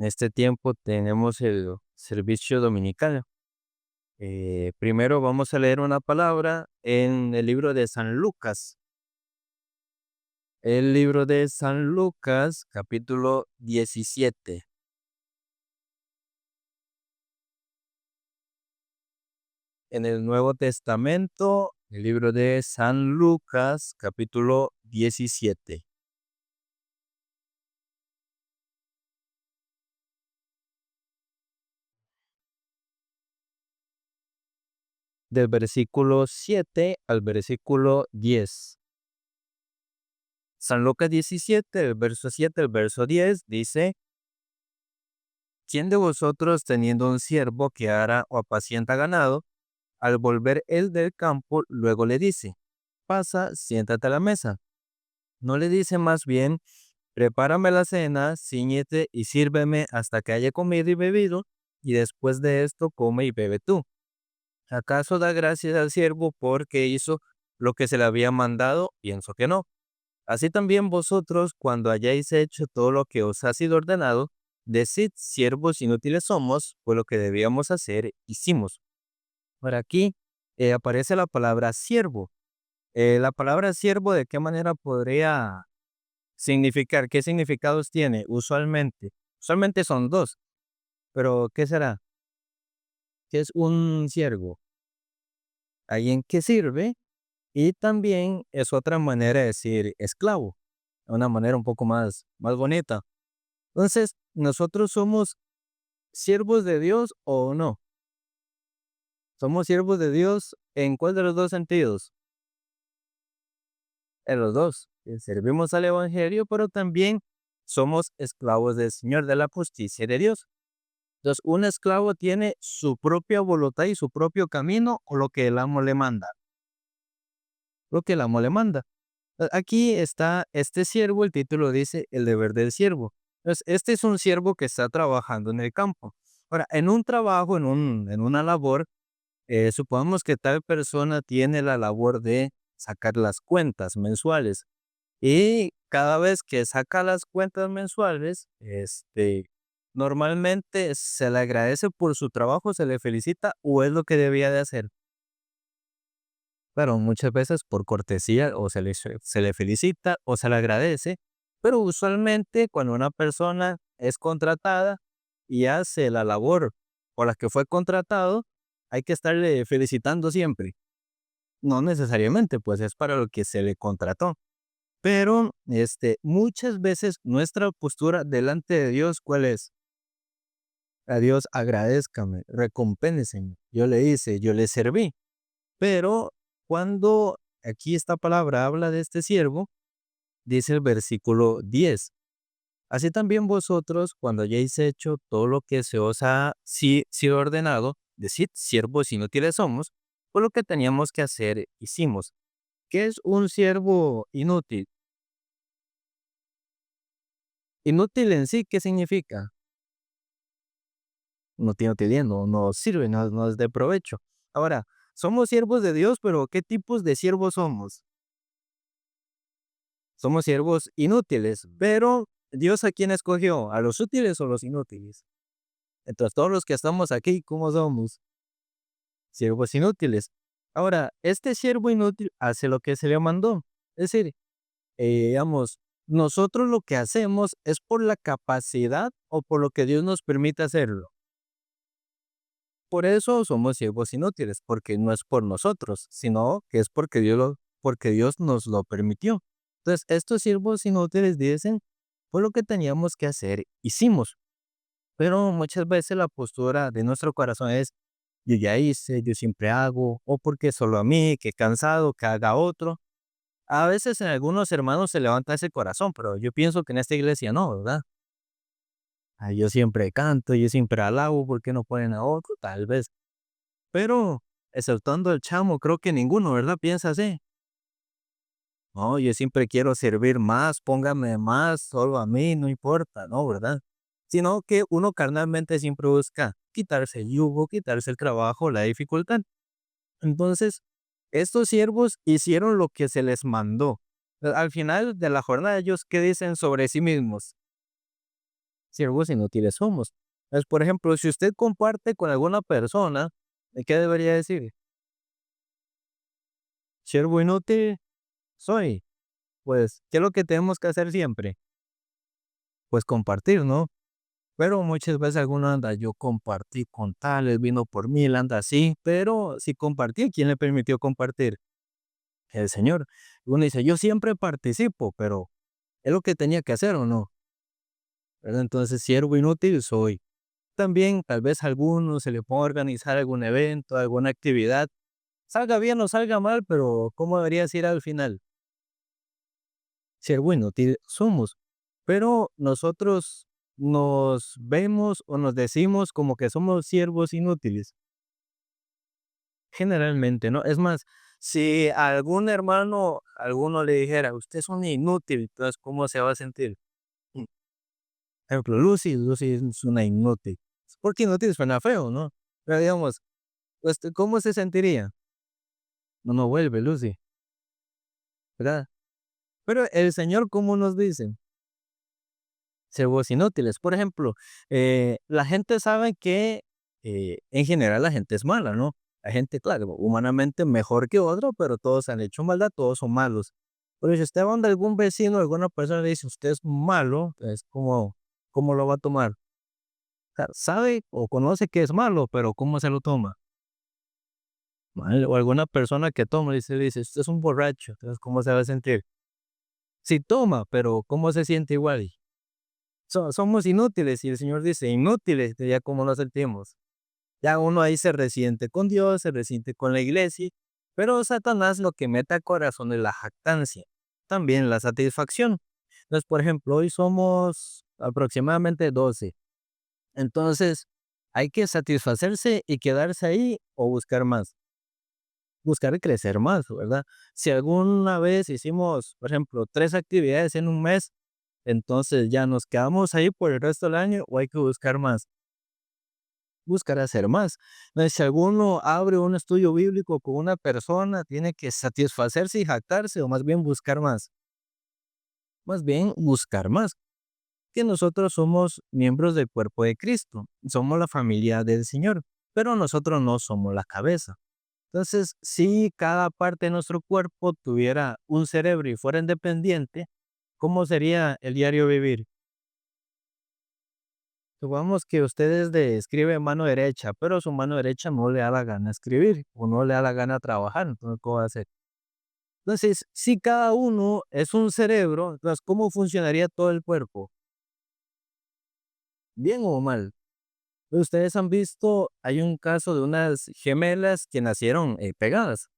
En este tiempo tenemos el servicio dominical. Primero vamos a leer una palabra en el libro de San Lucas. El libro de San Lucas, capítulo 17. En el Nuevo Testamento, el libro de San Lucas, capítulo 17. Del versículo 7 al versículo 10. San Lucas 17, el verso 7 al verso 10 dice: ¿Quién de vosotros, teniendo un siervo que ara o apacienta ganado, al volver él del campo, luego le dice: pasa, siéntate a la mesa? ¿No le dice más bien: prepárame la cena, cíñete y sírveme hasta que haya comido y bebido, y después de esto come y bebe tú? ¿Acaso da gracias al siervo porque hizo lo que se le había mandado? Pienso que no. Así también vosotros, cuando hayáis hecho todo lo que os ha sido ordenado, decid: siervos inútiles somos, pues lo que debíamos hacer hicimos. Por aquí aparece la palabra siervo. La palabra siervo, ¿de qué manera podría significar? ¿Qué significados tiene usualmente? Usualmente son dos, pero ¿qué será? ¿Qué es un siervo? Alguien que sirve, y también es otra manera de decir esclavo, una manera un poco más bonita. Entonces, ¿nosotros somos siervos de Dios o no? ¿Somos siervos de Dios en cuál de los dos sentidos? En los dos. Servimos al Evangelio, pero también somos esclavos del Señor, de la justicia de Dios. Entonces, un esclavo tiene su propia voluntad y su propio camino, o lo que el amo le manda. Lo que el amo le manda. Aquí está este siervo, el título dice el deber del siervo. Entonces, este es un siervo que está trabajando en el campo. Ahora, en un trabajo, en una labor, supongamos que tal persona tiene la labor de sacar las cuentas mensuales, y cada vez que saca las cuentas mensuales, normalmente se le agradece por su trabajo, se le felicita, o es lo que debía de hacer. Pero muchas veces por cortesía o se le felicita o se le agradece, pero usualmente cuando una persona es contratada y hace la labor por la que fue contratado, hay que estarle felicitando siempre. No necesariamente, pues es para lo que se le contrató. Pero muchas veces nuestra postura delante de Dios, ¿cuál es? A Dios: agradézcame, recompénseme. Yo le hice, yo le serví. Pero cuando aquí esta palabra habla de este siervo, dice el versículo 10: así también vosotros, cuando hayáis hecho todo lo que se os ha sido ordenado, decid: siervos inútiles somos, por lo que teníamos que hacer hicimos. ¿Qué es un siervo inútil? Inútil en sí, ¿qué significa? No tiene utilidad, no sirve, no es de provecho. Ahora, somos siervos de Dios, pero ¿qué tipos de siervos somos? Somos siervos inútiles, pero ¿Dios a quién escogió? ¿A los útiles o los inútiles? Entonces, todos los que estamos aquí, ¿cómo somos? Siervos inútiles. Ahora, este siervo inútil hace lo que se le mandó. Es decir, digamos, nosotros lo que hacemos es por la capacidad o por lo que Dios nos permite hacerlo. Por eso somos siervos inútiles, porque no es por nosotros, sino que es porque Dios nos lo permitió. Entonces, estos siervos inútiles dicen: fue lo que teníamos que hacer, hicimos. Pero muchas veces la postura de nuestro corazón es: yo ya hice, yo siempre hago, o porque solo a mí, que cansado, que haga otro. A veces en algunos hermanos se levanta ese corazón, pero yo pienso que en esta iglesia no, ¿verdad? Yo siempre canto, yo siempre alabo, ¿por qué no ponen a otro? Tal vez. Pero, exceptuando el chamo, creo que ninguno, ¿verdad? Piensa así. No, yo siempre quiero servir más, póngame más, solo a mí, no importa, ¿no? ¿Verdad? Sino que uno carnalmente siempre busca quitarse el yugo, quitarse el trabajo, la dificultad. Entonces, estos siervos hicieron lo que se les mandó. Al final de la jornada, ellos, ¿qué dicen sobre sí mismos? siervos inútiles somos. Entonces, por ejemplo, si usted comparte con alguna persona, ¿qué debería decir? Siervo inútil soy. Pues, ¿qué es lo que tenemos que hacer siempre? Pues compartir, ¿no? Pero muchas veces alguno anda, yo compartí con tal, él vino por mí, él anda así, pero si compartí, ¿quién le permitió compartir? El Señor. Uno dice, yo siempre participo, pero ¿es lo que tenía que hacer o no? ¿Verdad? Entonces, siervo inútil soy. También, tal vez a alguno se le pueda organizar algún evento, alguna actividad, salga bien o salga mal, pero ¿cómo debería ir al final? Siervo inútil somos. Pero nosotros nos vemos o nos decimos como que somos siervos inútiles. Generalmente, ¿no? Es más, si a algún hermano, alguno le dijera, usted es un inútil, entonces, ¿cómo se va a sentir? Mm, Ejemplo, Lucy es una inútil. Porque inútil suena feo, ¿no? Pero digamos, pues, ¿cómo se sentiría? No vuelve, Lucy, ¿verdad? Pero el Señor, ¿cómo nos dice? Siervos inútiles. Por ejemplo, la gente sabe que en general la gente es mala, ¿no? La gente, claro, humanamente mejor que otro, pero todos han hecho maldad, todos son malos. Pero si usted va donde algún vecino, alguna persona le dice, usted es malo, es como, ¿cómo lo va a tomar? O sea, sabe o conoce que es malo, pero ¿cómo se lo toma? Mal. O alguna persona que toma, le dice, usted es un borracho, entonces, ¿cómo se va a sentir? Sí toma, pero ¿cómo se siente igual? Somos inútiles y el Señor dice, inútiles, ya como nos sentimos. Ya uno ahí se resiente con Dios, se resiente con la iglesia, pero Satanás lo que mete al corazón es la jactancia, también la satisfacción. Entonces, por ejemplo, hoy somos aproximadamente 12. Entonces, hay que satisfacerse y quedarse ahí o buscar más, buscar crecer más, ¿verdad? Si alguna vez hicimos, por ejemplo, 3 actividades en un mes, entonces ya nos quedamos ahí por el resto del año o hay que buscar más. Buscar hacer más. Entonces, si alguno abre un estudio bíblico con una persona, tiene que satisfacerse y jactarse, o más bien buscar más. Más bien buscar más. Que nosotros somos miembros del cuerpo de Cristo, somos la familia del Señor, pero nosotros no somos la cabeza. Entonces, si cada parte de nuestro cuerpo tuviera un cerebro y fuera independiente, ¿cómo sería el diario vivir? Supongamos que usted escribe mano derecha, pero su mano derecha no le da la gana escribir o no le da la gana trabajar, entonces, ¿cómo va a hacer? Entonces, si cada uno es un cerebro, entonces, ¿cómo funcionaría todo el cuerpo? ¿Bien o mal? Ustedes han visto, hay un caso de unas gemelas que nacieron pegadas.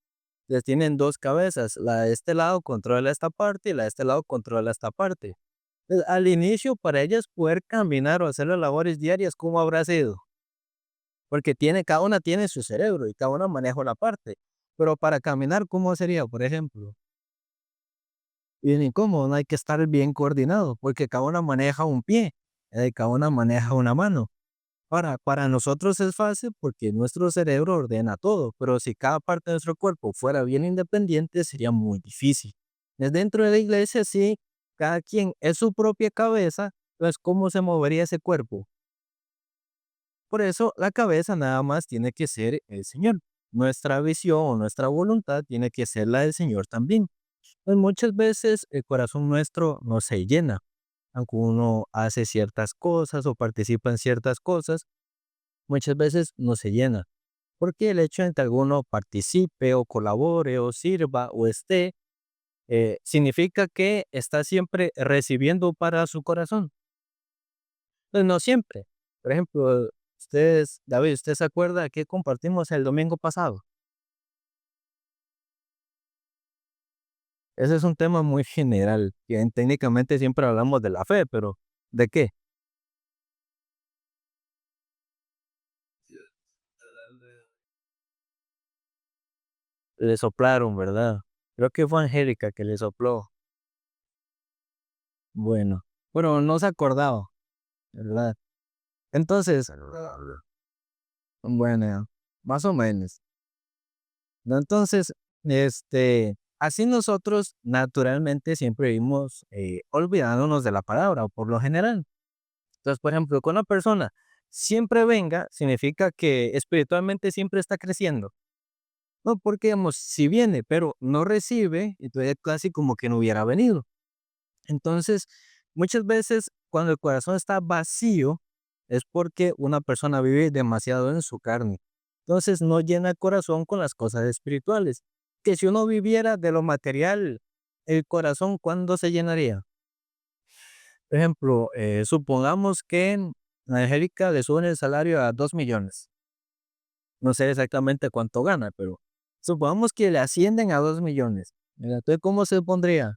Les tienen dos cabezas, la de este lado controla esta parte y la de este lado controla esta parte. Al inicio, para ellas poder caminar o hacer las labores diarias, ¿cómo habrá sido? Porque cada una tiene su cerebro y cada una maneja una parte. Pero para caminar, ¿cómo sería, por ejemplo? Bien incómodo, no hay que estar bien coordinado, porque cada una maneja un pie, cada una maneja una mano. Ahora, para nosotros es fácil porque nuestro cerebro ordena todo, pero si cada parte de nuestro cuerpo fuera bien independiente, sería muy difícil. Dentro de la iglesia, sí, cada quien es su propia cabeza, entonces, ¿cómo se movería ese cuerpo? Por eso la cabeza nada más tiene que ser el Señor. Nuestra visión o nuestra voluntad tiene que ser la del Señor también. Pues muchas veces el corazón nuestro no se llena, aunque uno hace ciertas cosas o participa en ciertas cosas, muchas veces no se llena. Porque el hecho de que alguno participe o colabore o sirva o esté, significa que está siempre recibiendo para su corazón. Pues no siempre. Por ejemplo, David, ¿usted se acuerda que compartimos el domingo pasado? Ese es un tema muy general, que técnicamente siempre hablamos de la fe, pero ¿de qué? Le soplaron, ¿verdad? Creo que fue Angélica que le sopló. Bueno, no se acordaba, ¿verdad? Entonces, bueno, más o menos. ¿No? Entonces, así nosotros naturalmente siempre vivimos olvidándonos de la palabra, o por lo general. Entonces, por ejemplo, con una persona siempre venga, significa que espiritualmente siempre está creciendo. No, porque digamos, si viene, pero no recibe, entonces casi como que no hubiera venido. Entonces, muchas veces cuando el corazón está vacío, es porque una persona vive demasiado en su carne. Entonces, no llena el corazón con las cosas espirituales. Que si uno viviera de lo material, el corazón, ¿cuándo se llenaría? Por ejemplo, supongamos que a Angélica le suben el salario a 2 millones. No sé exactamente cuánto gana, pero supongamos que le ascienden a 2 millones. ¿Verdad? Entonces, ¿cómo se pondría?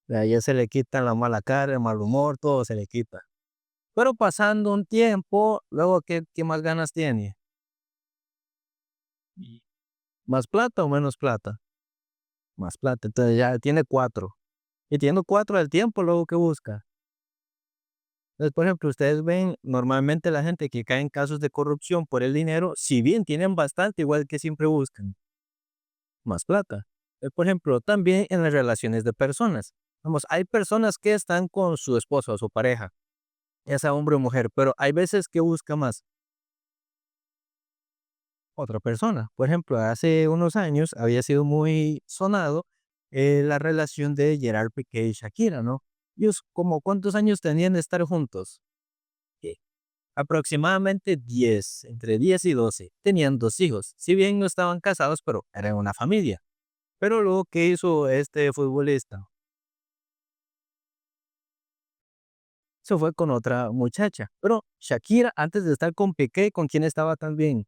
Ya se le quita la mala cara, el mal humor, todo se le quita. Pero pasando un tiempo, luego, ¿qué más ganas tiene? Y ¿más plata o menos plata? Más plata. Entonces ya tiene cuatro. Y tiene cuatro al tiempo, luego, ¿qué busca? Entonces, por ejemplo, ustedes ven normalmente la gente que cae en casos de corrupción por el dinero, si bien tienen bastante, igual que siempre buscan más plata. Por ejemplo, también en las relaciones de personas. Vamos, hay personas que están con su esposo o su pareja, ya sea hombre o mujer, pero hay veces que busca más otra persona. Por ejemplo, hace unos años había sido muy sonado la relación de Gerard Piqué y Shakira, ¿no? Ellos, como ¿cuántos años tenían de estar juntos? Eh, Aproximadamente 10, entre 10 y 12. Tenían 2 hijos. Si bien no estaban casados, pero eran una familia. Pero luego, ¿qué hizo este futbolista? Se fue con otra muchacha. Pero Shakira, antes de estar con Piqué, ¿con quién estaba también?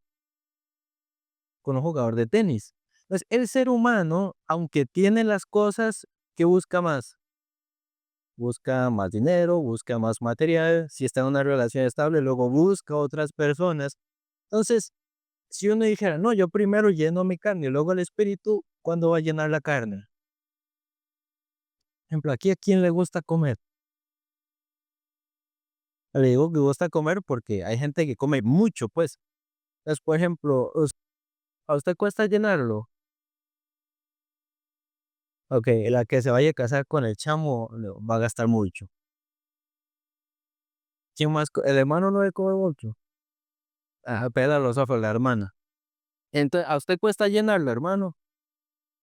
Con un jugador de tenis. Entonces, el ser humano, aunque tiene las cosas, ¿qué busca más? Busca más dinero, busca más material. Si está en una relación estable, luego busca otras personas. Entonces, si uno dijera, no, yo primero lleno mi carne y luego el espíritu, ¿cuándo va a llenar la carne? Por ejemplo, aquí a quién le gusta comer. Le digo que gusta comer porque hay gente que come mucho, pues. Entonces, por ejemplo, ¿a usted cuesta llenarlo? Ok, la que se vaya a casar con el chamo va a gastar mucho. ¿Quién más? El hermano no le come mucho. Ah, pela los ojos la hermana. Entonces, ¿a usted cuesta llenarlo, hermano?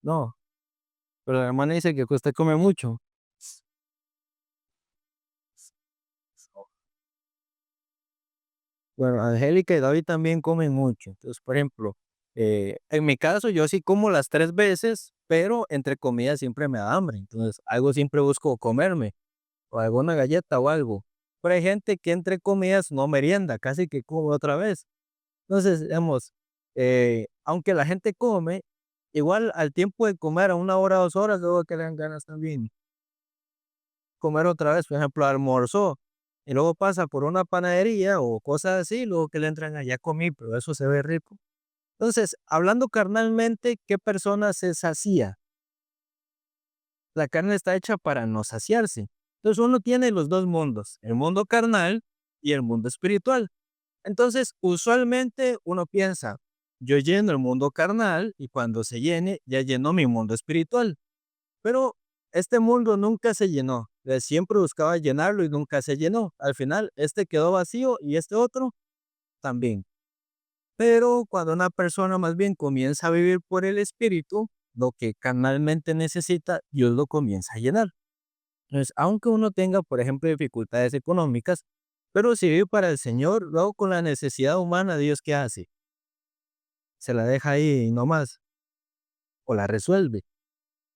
No, pero la hermana dice que usted come mucho. Bueno, Angélica y David también comen mucho. Entonces, por ejemplo, en mi caso, yo sí como las 3 veces, pero entre comidas siempre me da hambre. Entonces, algo siempre busco comerme, o alguna galleta o algo. Pero hay gente que entre comidas no merienda, casi que come otra vez. Entonces, digamos, aunque la gente come, igual al tiempo de comer, a 1 hora, 2 horas, luego que le dan ganas también comer otra vez. Por ejemplo, almorzó y luego pasa por una panadería o cosas así, luego que le entran allá comí, pero eso se ve rico. Entonces, hablando carnalmente, ¿qué persona se sacía? La carne está hecha para no saciarse. Entonces, uno tiene los dos mundos, el mundo carnal y el mundo espiritual. Entonces, usualmente uno piensa, yo lleno el mundo carnal y cuando se llene, ya llenó mi mundo espiritual. Pero este mundo nunca se llenó. Siempre buscaba llenarlo y nunca se llenó. Al final, este quedó vacío y este otro también. Pero cuando una persona más bien comienza a vivir por el espíritu, lo que carnalmente necesita, Dios lo comienza a llenar. Entonces, aunque uno tenga, por ejemplo, dificultades económicas, pero si vive para el Señor, luego con la necesidad humana, Dios ¿qué hace? Se la deja ahí nomás o la resuelve.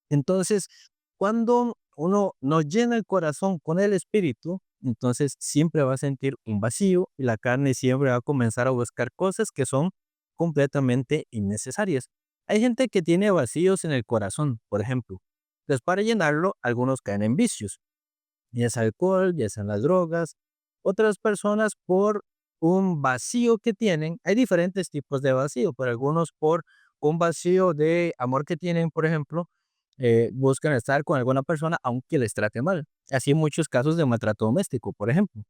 Entonces, cuando uno no llena el corazón con el espíritu, entonces siempre va a sentir un vacío y la carne siempre va a comenzar a buscar cosas que son completamente innecesarias. Hay gente que tiene vacíos en el corazón, por ejemplo. Entonces, para llenarlo, algunos caen en vicios, ya sea alcohol, ya sean las drogas. Otras personas por un vacío que tienen, hay diferentes tipos de vacío, pero algunos por un vacío de amor que tienen, por ejemplo, buscan estar con alguna persona aunque les trate mal. Así en muchos casos de maltrato doméstico, por ejemplo.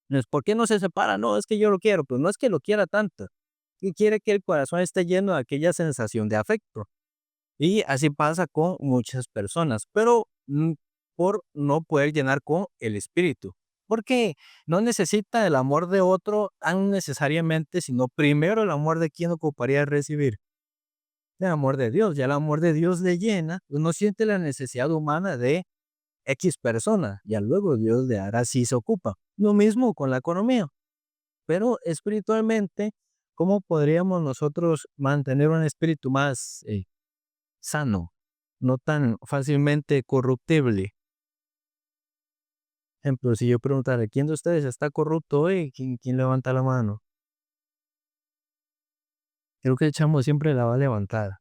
Entonces, ¿por qué no se separa? No, es que yo lo quiero, pues no es que lo quiera tanto. Y quiere que el corazón esté lleno de aquella sensación de afecto. Y así pasa con muchas personas, pero por no poder llenar con el espíritu. porque no necesita el amor de otro tan necesariamente, sino primero el amor de quien ocuparía recibir. El amor de Dios, ya el amor de Dios le llena, uno siente la necesidad humana de X persona, ya luego Dios le hará si se ocupa. Lo mismo con la economía, pero espiritualmente, ¿cómo podríamos nosotros mantener un espíritu más sano, no tan fácilmente corruptible? Ejemplo, si yo preguntara, ¿quién de ustedes está corrupto hoy? ¿Quién levanta la mano? Creo que el chamo siempre la va a levantar.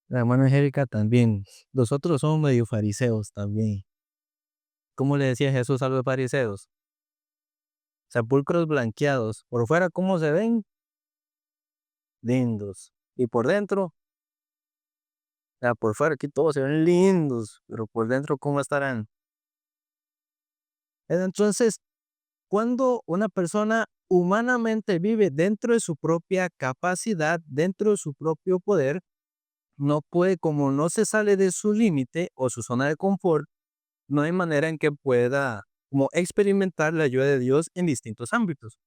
La hermana Angélica también. Nosotros somos medio fariseos también. ¿Cómo le decía Jesús a los fariseos? Sepulcros blanqueados. Por fuera, ¿cómo se ven? Lindos. Y por dentro, por fuera aquí todos se ven lindos, pero por dentro, ¿cómo estarán? Entonces, cuando una persona humanamente vive dentro de su propia capacidad, dentro de su propio poder, no puede, como no se sale de su límite o su zona de confort, no hay manera en que pueda como experimentar la ayuda de Dios en distintos ámbitos.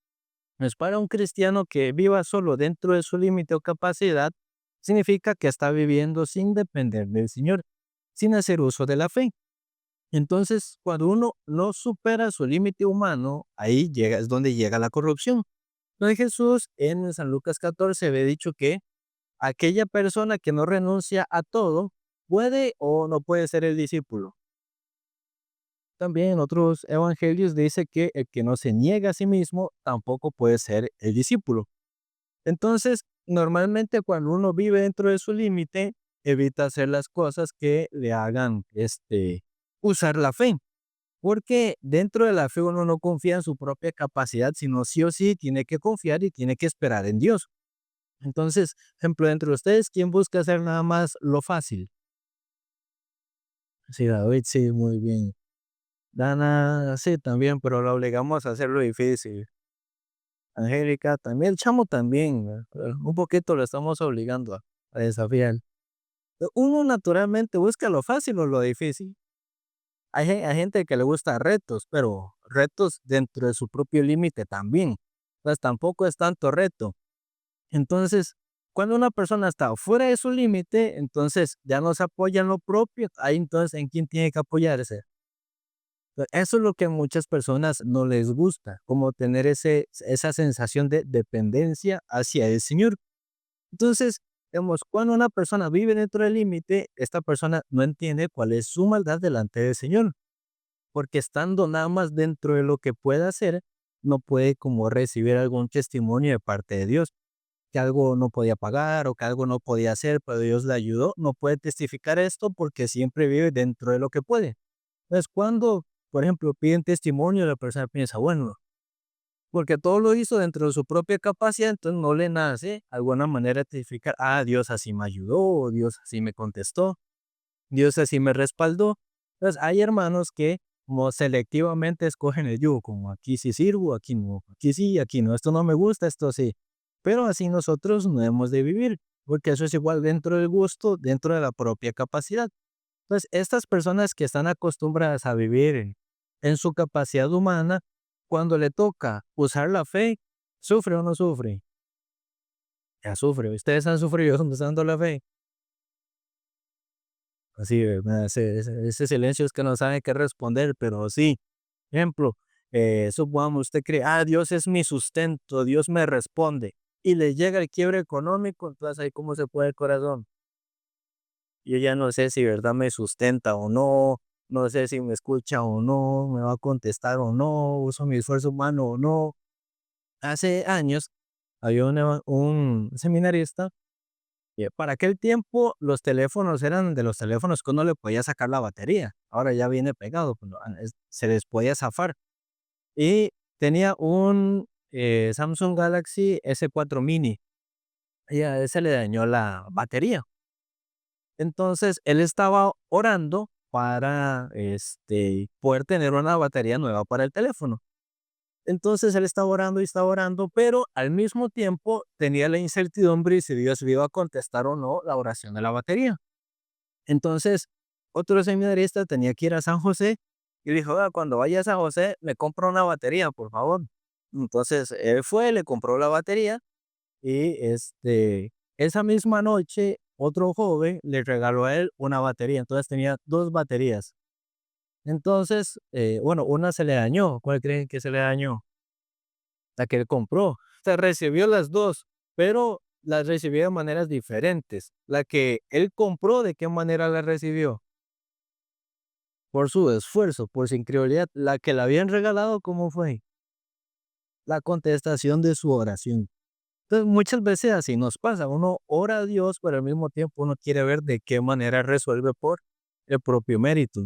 Es para un cristiano que viva solo dentro de su límite o capacidad, significa que está viviendo sin depender del Señor, sin hacer uso de la fe. Entonces, cuando uno no supera su límite humano, ahí llega, es donde llega la corrupción. Entonces Jesús en San Lucas 14 había dicho que aquella persona que no renuncia a todo puede o no puede ser el discípulo. También en otros evangelios dice que el que no se niega a sí mismo tampoco puede ser el discípulo. Entonces, normalmente cuando uno vive dentro de su límite, evita hacer las cosas que le hagan usar la fe. Porque dentro de la fe uno no confía en su propia capacidad, sino sí o sí tiene que confiar y tiene que esperar en Dios. Entonces, ejemplo, entre ustedes, ¿quién busca hacer nada más lo fácil? Sí, David, sí, muy bien. Dana, sí, también, pero la obligamos a hacer lo difícil. Angélica, también, el chamo también, un poquito lo estamos obligando a desafiar. Uno naturalmente busca lo fácil o lo difícil. Hay gente que le gusta retos, pero retos dentro de su propio límite también. Pues tampoco es tanto reto. Entonces, cuando una persona está fuera de su límite, entonces ya no se apoya en lo propio, ahí entonces en quién tiene que apoyarse. Eso es lo que a muchas personas no les gusta, como tener esa sensación de dependencia hacia el Señor. Entonces, digamos, cuando una persona vive dentro del límite, esta persona no entiende cuál es su maldad delante del Señor, porque estando nada más dentro de lo que puede hacer, no puede como recibir algún testimonio de parte de Dios, que algo no podía pagar o que algo no podía hacer, pero Dios le ayudó, no puede testificar esto porque siempre vive dentro de lo que puede. Entonces, cuando, por ejemplo, piden testimonio, la persona piensa, bueno, porque todo lo hizo dentro de su propia capacidad, entonces no le nace alguna manera de testificar, Dios así me ayudó, Dios así me contestó, Dios así me respaldó. Entonces, hay hermanos que como selectivamente escogen el yugo, como aquí sí sirvo, aquí no, aquí sí, aquí no, esto no me gusta, esto sí. Pero así nosotros no hemos de vivir, porque eso es igual dentro del gusto, dentro de la propia capacidad. Entonces, estas personas que están acostumbradas a vivir en su capacidad humana, cuando le toca usar la fe, ¿sufre o no sufre? Ya sufre. Ustedes han sufrido usando la fe. Así, ¿verdad? Ese silencio es que no sabe qué responder, pero sí. Ejemplo, supongamos, usted cree, Dios es mi sustento, Dios me responde, y le llega el quiebre económico, entonces ahí cómo se puede el corazón. Yo ya no sé si verdad me sustenta o no, no sé si me escucha o no, me va a contestar o no, uso mi esfuerzo humano o no. Hace años había un seminarista que para aquel tiempo los teléfonos eran de los teléfonos que uno le podía sacar la batería. Ahora ya viene pegado, pero se les podía zafar. Y tenía un Samsung Galaxy S4 Mini y a ese le dañó la batería. Entonces, él estaba orando para, poder tener una batería nueva para el teléfono. Entonces, él estaba orando, pero al mismo tiempo tenía la incertidumbre si Dios le iba a contestar o no la oración de la batería. Entonces, otro seminarista tenía que ir a San José y dijo: "Ah, cuando vayas a José, me compra una batería, por favor". Entonces, él fue, le compró la batería y, esa misma noche, otro joven le regaló a él una batería, entonces tenía 2 baterías. Entonces, bueno, una se le dañó, ¿cuál creen que se le dañó? La que él compró. Se recibió las 2, pero las recibió de maneras diferentes. La que él compró, ¿de qué manera la recibió? Por su esfuerzo, por su incredulidad. La que le habían regalado, ¿cómo fue? La contestación de su oración. Entonces, muchas veces así nos pasa. Uno ora a Dios, pero al mismo tiempo uno quiere ver de qué manera resuelve por el propio mérito.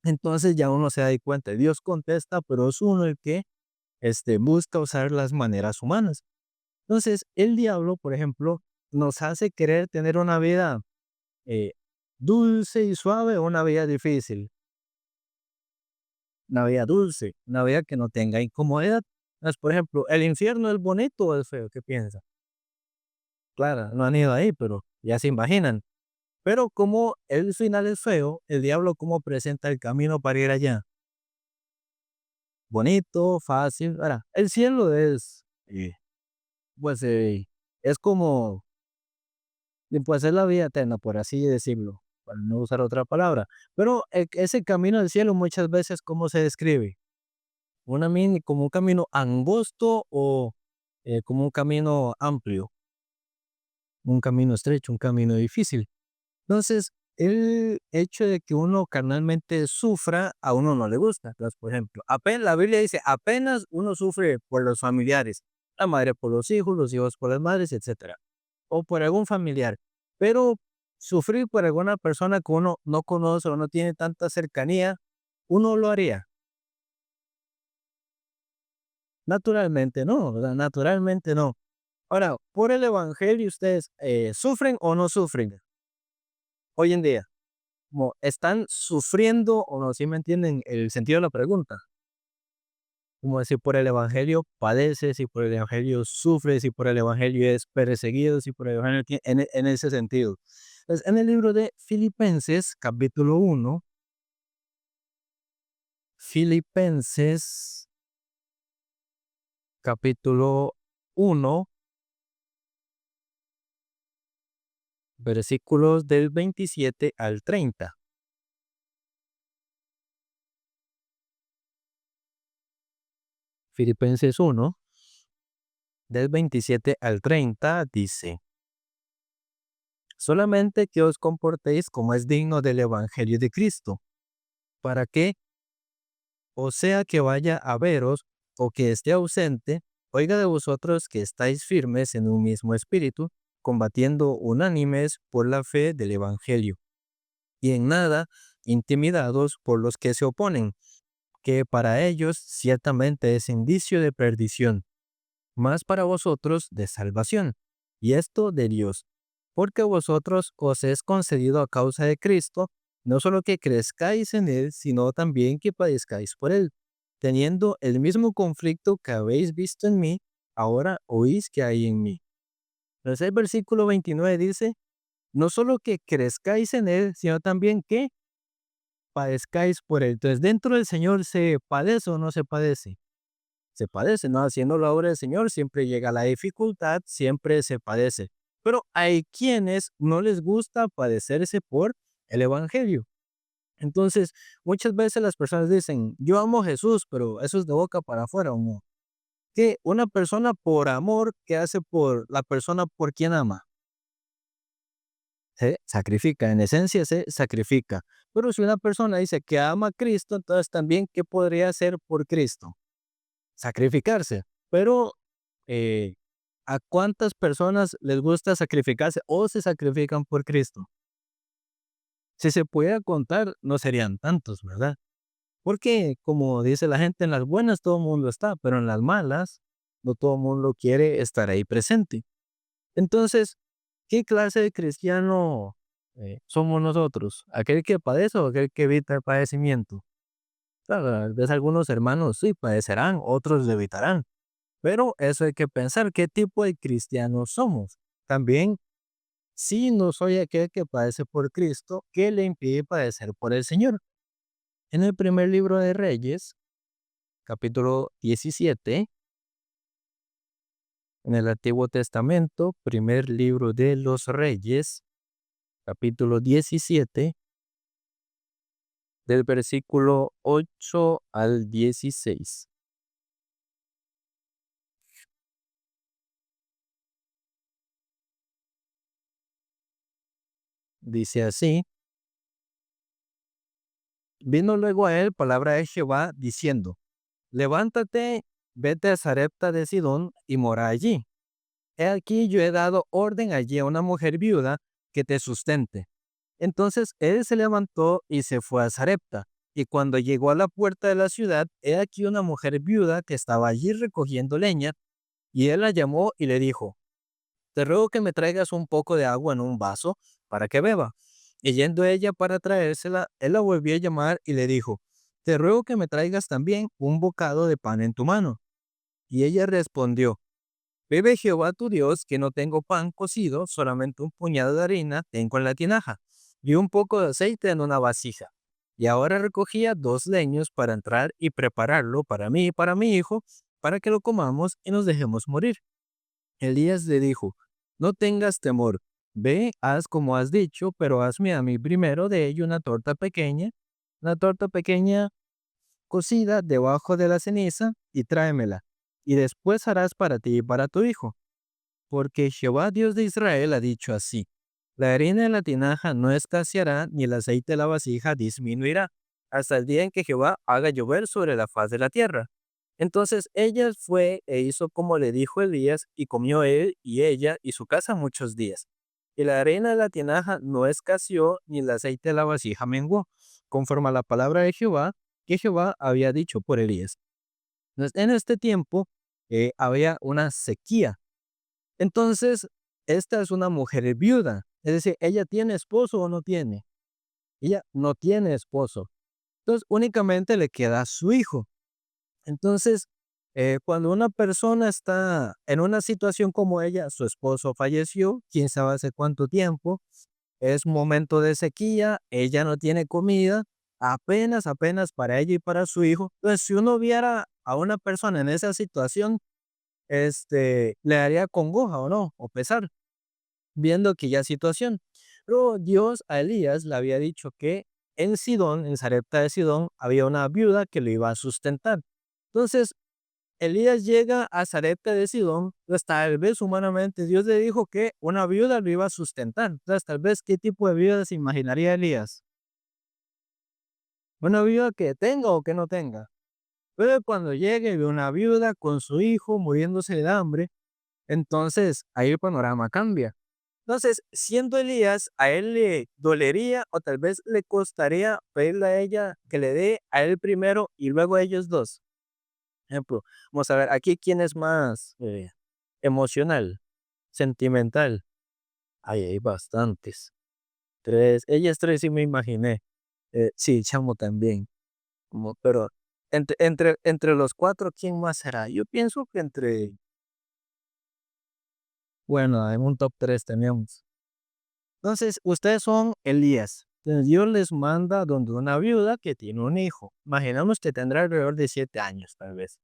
Entonces ya uno se da cuenta, Dios contesta, pero es uno el que busca usar las maneras humanas. Entonces, el diablo, por ejemplo, nos hace querer tener una vida eh, dulce y suave o una vida difícil, una vida dulce, una vida que no tenga incomodidad. Entonces, por ejemplo, ¿el infierno es bonito o es feo? ¿Qué piensa? Claro, no han ido ahí, pero ya se imaginan. Pero como el final es feo, el diablo cómo presenta el camino para ir allá. Bonito, fácil. Ahora, el cielo pues, es como, pues es la vida eterna, por así decirlo, para no usar otra palabra. Pero ese camino al cielo muchas veces, ¿cómo se describe? Como un camino angosto o como un camino amplio, un camino estrecho, un camino difícil. Entonces, el hecho de que uno carnalmente sufra, a uno no le gusta. Entonces, por ejemplo, la Biblia dice, apenas uno sufre por los familiares, la madre por los hijos por las madres, etcétera, o por algún familiar. Pero sufrir por alguna persona que uno no conoce o no tiene tanta cercanía, uno lo haría. Naturalmente no, ¿verdad? Naturalmente no. Ahora, por el evangelio, ¿ustedes sufren o no sufren hoy en día? Como están sufriendo o no, ¿sí me entienden el sentido de la pregunta? Como si por el evangelio padece, si por el evangelio sufre, si por el evangelio es perseguido, si por el evangelio en ese sentido. Entonces, en el libro de Filipenses, capítulo 1, Filipenses, capítulo 1, versículos del 27 al 30. Filipenses 1, del 27 al 30 dice: solamente que os comportéis como es digno del evangelio de Cristo, para que, o sea que vaya a veros o que esté ausente, oiga de vosotros que estáis firmes en un mismo espíritu, combatiendo unánimes por la fe del evangelio, y en nada intimidados por los que se oponen, que para ellos ciertamente es indicio de perdición, mas para vosotros de salvación, y esto de Dios, porque a vosotros os es concedido a causa de Cristo, no solo que crezcáis en Él, sino también que padezcáis por Él, teniendo el mismo conflicto que habéis visto en mí, ahora oís que hay en mí. Entonces el versículo 29 dice, no solo que crezcáis en Él, sino también que padezcáis por Él. Entonces dentro del Señor se padece o no se padece. Se padece, ¿no? Haciendo la obra del Señor siempre llega la dificultad, siempre se padece. Pero hay quienes no les gusta padecerse por el evangelio. Entonces, muchas veces las personas dicen, yo amo a Jesús, pero eso es de boca para afuera, ¿o no? Que una persona por amor, ¿qué hace por la persona por quien ama? Se sacrifica, en esencia se sacrifica. Pero si una persona dice que ama a Cristo, entonces también, ¿qué podría hacer por Cristo? Sacrificarse. Pero eh, ¿a cuántas personas les gusta sacrificarse o se sacrifican por Cristo? Si se pudiera contar, no serían tantos, ¿verdad? Porque, como dice la gente, en las buenas todo el mundo está, pero en las malas no todo el mundo quiere estar ahí presente. Entonces, ¿qué clase de cristiano somos nosotros? ¿Aquel que padece o aquel que evita el padecimiento? Claro, tal vez algunos hermanos sí padecerán, otros lo evitarán. Pero eso hay que pensar, ¿qué tipo de cristianos somos? También, si no soy aquel que padece por Cristo, ¿qué le impide padecer por el Señor? En el primer libro de Reyes, capítulo 17, en el Antiguo Testamento, primer libro de los Reyes, capítulo 17, del versículo 8 al 16. Dice así: vino luego a él palabra de Jehová diciendo: levántate, vete a Sarepta de Sidón y mora allí. He aquí yo he dado orden allí a una mujer viuda que te sustente. Entonces él se levantó y se fue a Sarepta. Y cuando llegó a la puerta de la ciudad, he aquí una mujer viuda que estaba allí recogiendo leña, y él la llamó y le dijo: te ruego que me traigas un poco de agua en un vaso para que beba. Y yendo ella para traérsela, él la volvió a llamar y le dijo: te ruego que me traigas también un bocado de pan en tu mano. Y ella respondió: vive Jehová tu Dios, que no tengo pan cocido, solamente un puñado de harina tengo en la tinaja, y un poco de aceite en una vasija. Y ahora recogía 2 leños para entrar y prepararlo para mí y para mi hijo, para que lo comamos y nos dejemos morir. Elías le dijo: no tengas temor, ve, haz como has dicho, pero hazme a mí primero de ello una torta pequeña cocida debajo de la ceniza, y tráemela, y después harás para ti y para tu hijo. Porque Jehová Dios de Israel ha dicho así: la harina de la tinaja no escaseará, ni el aceite de la vasija disminuirá, hasta el día en que Jehová haga llover sobre la faz de la tierra. Entonces ella fue e hizo como le dijo Elías, y comió él y ella y su casa muchos días. Y la harina de la tinaja no escaseó, ni el aceite de la vasija menguó, conforme a la palabra de Jehová, que Jehová había dicho por Elías. Entonces, en este tiempo había una sequía. Entonces, esta es una mujer viuda, es decir, ella tiene esposo o no tiene. Ella no tiene esposo. Entonces, únicamente le queda su hijo. Entonces, cuando una persona está en una situación como ella, su esposo falleció, quién sabe hace cuánto tiempo, es un momento de sequía, ella no tiene comida, apenas para ella y para su hijo. Entonces, si uno viera a una persona en esa situación, le daría congoja o no, o pesar, viendo aquella situación. Pero Dios a Elías le había dicho que en Sidón, en Sarepta de Sidón, había una viuda que lo iba a sustentar. Entonces, Elías llega a Sarepta de Sidón, pues tal vez humanamente Dios le dijo que una viuda lo iba a sustentar. Entonces, tal vez, ¿qué tipo de viuda se imaginaría Elías? Una viuda que tenga o que no tenga. Pero cuando llegue y ve una viuda con su hijo muriéndose de hambre, entonces ahí el panorama cambia. Entonces, siendo Elías, a él le dolería o tal vez le costaría pedirle a ella que le dé a él primero y luego a ellos dos. Ejemplo, vamos a ver, aquí quién es más emocional, sentimental. Ay, hay bastantes. Tres, ellas tres sí me imaginé. Sí, Chamo también. Pero entre los cuatro, ¿quién más será? Yo pienso que bueno, en un top 3 tenemos. Entonces, ustedes son Elías. Entonces, Dios les manda donde una viuda que tiene un hijo. Imaginamos que tendrá alrededor de 7 años, tal vez.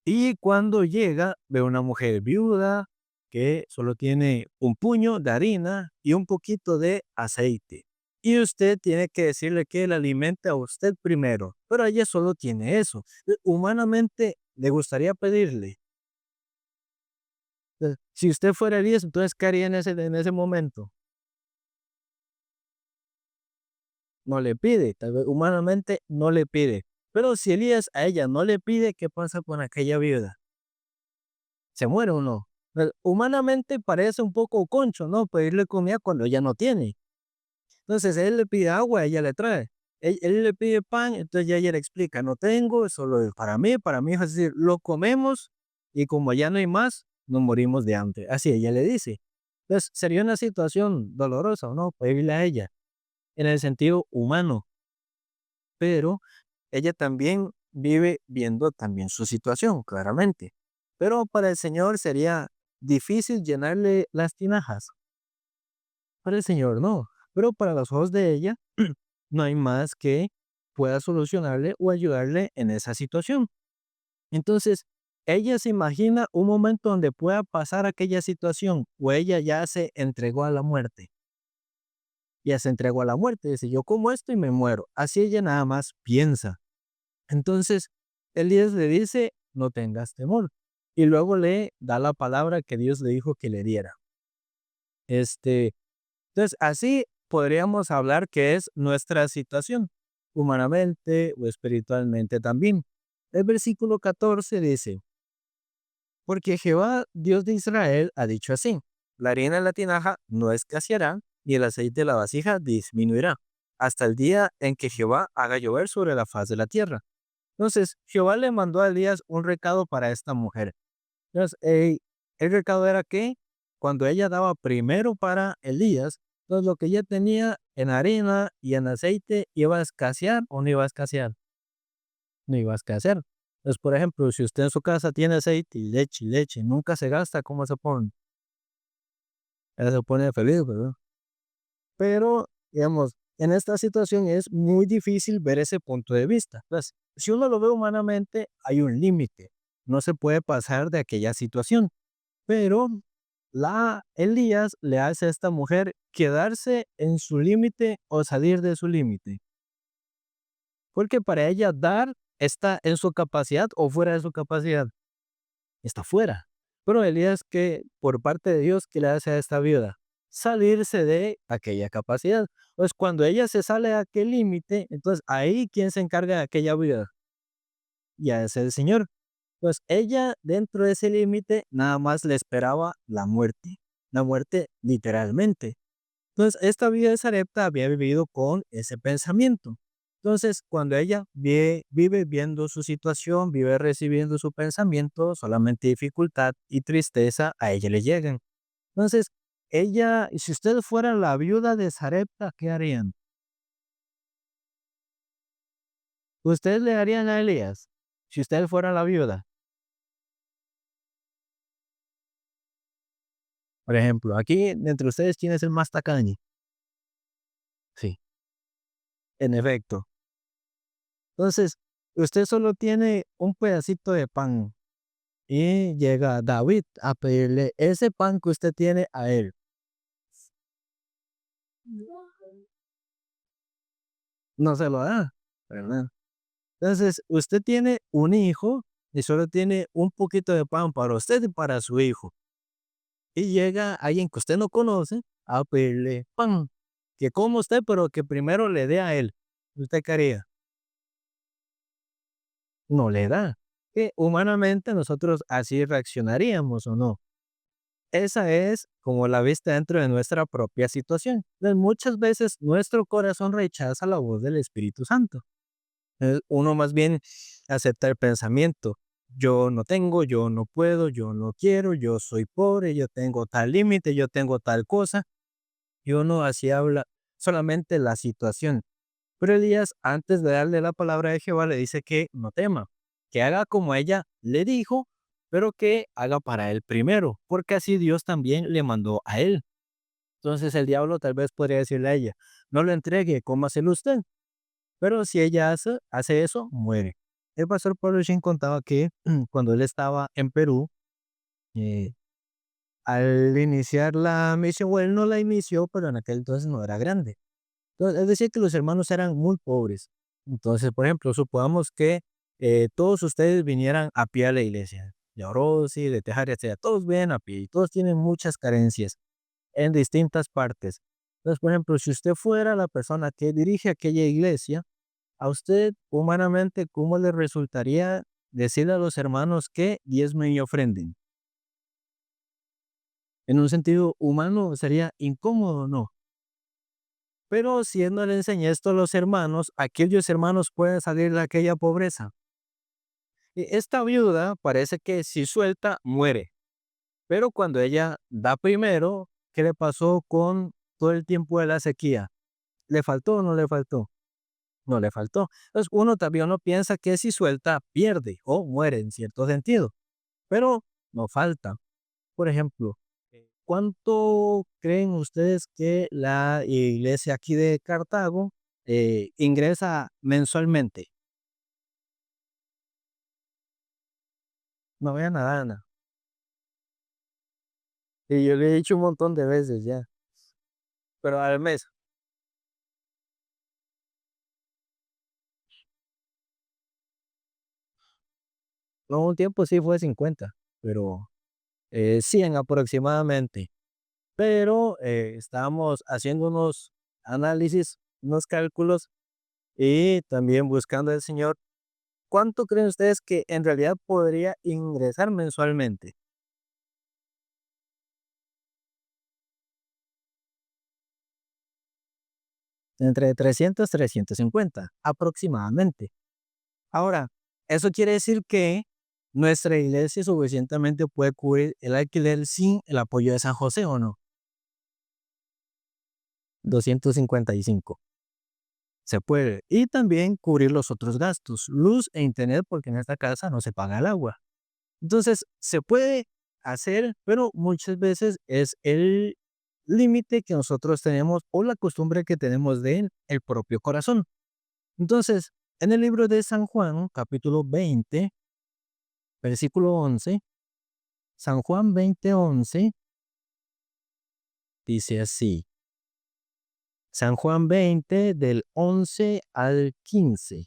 Y cuando llega, ve una mujer viuda que solo tiene un puño de harina y un poquito de aceite. Y usted tiene que decirle que la alimente a usted primero. Pero ella solo tiene eso. Humanamente, le gustaría pedirle. Si usted fuera Elías, entonces, ¿qué haría en ese momento? No le pide, tal vez humanamente no le pide. Pero si Elías a ella no le pide, ¿qué pasa con aquella viuda? ¿Se muere o no? Humanamente parece un poco concho, ¿no? Pedirle comida cuando ella no tiene. Entonces él le pide agua, ella le trae. Él le pide pan, entonces ya ella le explica: no tengo, es solo es para mí, es decir, lo comemos y como ya no hay más, nos morimos de hambre. Así ella le dice. Entonces sería una situación dolorosa, ¿o no? Pedirle a ella, en el sentido humano, pero ella también vive viendo también su situación, claramente. Pero para el Señor sería difícil llenarle las tinajas. Para el Señor no. Pero para los ojos de ella no hay más que pueda solucionarle o ayudarle en esa situación. Entonces, ella se imagina un momento donde pueda pasar aquella situación o ella ya se entregó a la muerte. Ya se entregó a la muerte, dice, yo como esto y me muero. Así ella nada más piensa. Entonces, Elías le dice, no tengas temor. Y luego le da la palabra que Dios le dijo que le diera. Entonces, así podríamos hablar que es nuestra situación, humanamente o espiritualmente también. El versículo 14 dice, porque Jehová, Dios de Israel, ha dicho así, la harina en la tinaja no escaseará, y el aceite de la vasija disminuirá, hasta el día en que Jehová haga llover sobre la faz de la tierra. Entonces, Jehová le mandó a Elías un recado para esta mujer. Entonces, el recado era que cuando ella daba primero para Elías, entonces lo que ella tenía en harina y en aceite iba a escasear o no iba a escasear, no iba a escasear. Entonces, por ejemplo, si usted en su casa tiene aceite y leche, nunca se gasta, ¿cómo se pone? Ella se pone feliz, ¿verdad? Pero, digamos, en esta situación es muy difícil ver ese punto de vista. Pues, si uno lo ve humanamente, hay un límite. No se puede pasar de aquella situación. Pero Elías le hace a esta mujer quedarse en su límite o salir de su límite. Porque para ella dar está en su capacidad o fuera de su capacidad. Está fuera. Pero Elías que por parte de Dios que le hace a esta viuda salirse de aquella capacidad. Pues cuando ella se sale de aquel límite, entonces ahí quién se encarga de aquella viuda, ya es el Señor. Pues ella dentro de ese límite nada más le esperaba la muerte literalmente. Entonces esta viuda de Sarepta había vivido con ese pensamiento. Entonces cuando ella vive viendo su situación, vive recibiendo su pensamiento, solamente dificultad y tristeza a ella le llegan. Entonces ella, si usted fuera la viuda de Sarepta, ¿qué harían? ¿Ustedes le harían a Elías? Si usted fuera la viuda. Por ejemplo, aquí entre ustedes, ¿quién es el más tacaño? Sí, en efecto. Entonces, usted solo tiene un pedacito de pan y llega David a pedirle ese pan que usted tiene a él. No se lo da, ¿verdad? Entonces, usted tiene un hijo y solo tiene un poquito de pan para usted y para su hijo. Y llega alguien que usted no conoce a pedirle pan, que coma usted, pero que primero le dé a él. ¿Usted qué haría? No le da. Que humanamente nosotros así reaccionaríamos o no. Esa es como la vista dentro de nuestra propia situación. Entonces, muchas veces nuestro corazón rechaza la voz del Espíritu Santo. Uno más bien acepta el pensamiento. Yo no tengo, yo no puedo, yo no quiero, yo soy pobre, yo tengo tal límite, yo tengo tal cosa. Y uno así habla solamente la situación. Pero Elías, antes de darle la palabra de Jehová, le dice que no tema, que haga como ella le dijo, pero que haga para él primero, porque así Dios también le mandó a él. Entonces el diablo tal vez podría decirle a ella, no lo entregue, cómaselo usted. Pero si ella hace eso, muere. El pastor Pablo Shin contaba que cuando él estaba en Perú, eh, al iniciar la misión, bueno, él no la inició, pero en aquel entonces no era grande. Entonces, es decir, que los hermanos eran muy pobres. Entonces, por ejemplo, supongamos que todos ustedes vinieran a pie a la iglesia, de Orosi, de Tejar, etcétera. Todos vienen a pie y todos tienen muchas carencias en distintas partes. Entonces, por ejemplo, si usted fuera la persona que dirige aquella iglesia, a usted humanamente, ¿cómo le resultaría decirle a los hermanos que diezmen y ofrenden? En un sentido humano sería incómodo, ¿no? Pero si él no le enseña esto a los hermanos, aquellos hermanos pueden salir de aquella pobreza. Y esta viuda parece que si suelta, muere. Pero cuando ella da primero, ¿qué le pasó con todo el tiempo de la sequía? ¿Le faltó o no le faltó? No le faltó. Entonces uno también no piensa que si suelta, pierde o muere en cierto sentido. Pero no falta. Por ejemplo, ¿cuánto creen ustedes que la iglesia aquí de Cartago ingresa mensualmente? No vean nada, Ana. Y yo le he dicho un montón de veces ya, pero al mes. No, un tiempo sí fue 50, pero 100 aproximadamente. Pero estábamos haciendo unos análisis, unos cálculos y también buscando al Señor. ¿Cuánto creen ustedes que en realidad podría ingresar mensualmente? Entre 300 350 aproximadamente. Ahora, eso quiere decir que nuestra iglesia suficientemente puede cubrir el alquiler sin el apoyo de San José, ¿o no? 255. Se puede. Y también cubrir los otros gastos, luz e internet, porque en esta casa no se paga el agua. Entonces, se puede hacer, pero muchas veces es el límite que nosotros tenemos o la costumbre que tenemos de el propio corazón. Entonces, en el libro de San Juan, capítulo 20, versículo 11, San Juan 20:11 dice así. San Juan 20 del 11 al 15.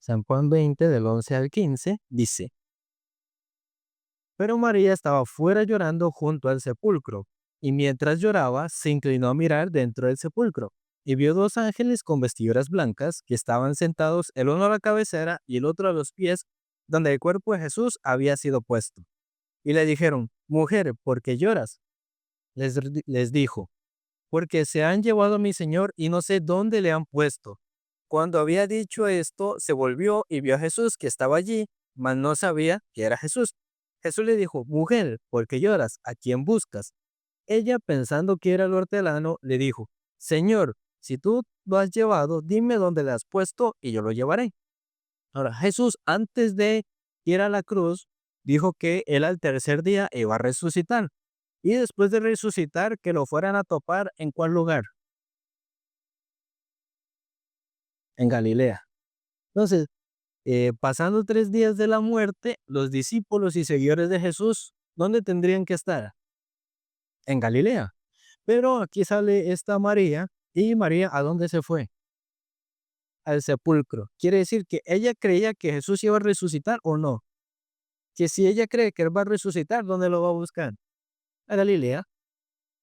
San Juan 20 del 11 al 15 dice, pero María estaba fuera llorando junto al sepulcro, y mientras lloraba se inclinó a mirar dentro del sepulcro, y vio dos ángeles con vestiduras blancas que estaban sentados el uno a la cabecera y el otro a los pies, donde el cuerpo de Jesús había sido puesto. Y le dijeron, mujer, ¿por qué lloras? Les dijo, porque se han llevado a mi Señor y no sé dónde le han puesto. Cuando había dicho esto, se volvió y vio a Jesús que estaba allí, mas no sabía que era Jesús. Jesús le dijo, mujer, ¿por qué lloras? ¿A quién buscas? Ella, pensando que era el hortelano, le dijo, Señor, si tú lo has llevado, dime dónde le has puesto y yo lo llevaré. Ahora, Jesús, antes de ir a la cruz, dijo que él al tercer día iba a resucitar. Y después de resucitar, que lo fueran a topar en cuál lugar, en Galilea. Entonces, pasando 3 días de la muerte, los discípulos y seguidores de Jesús, ¿dónde tendrían que estar? En Galilea. Pero aquí sale esta María, y María, ¿a dónde se fue? Al sepulcro. Quiere decir que ella creía que Jesús iba a resucitar o no. Que si ella cree que él va a resucitar, ¿dónde lo va a buscar? A Galilea.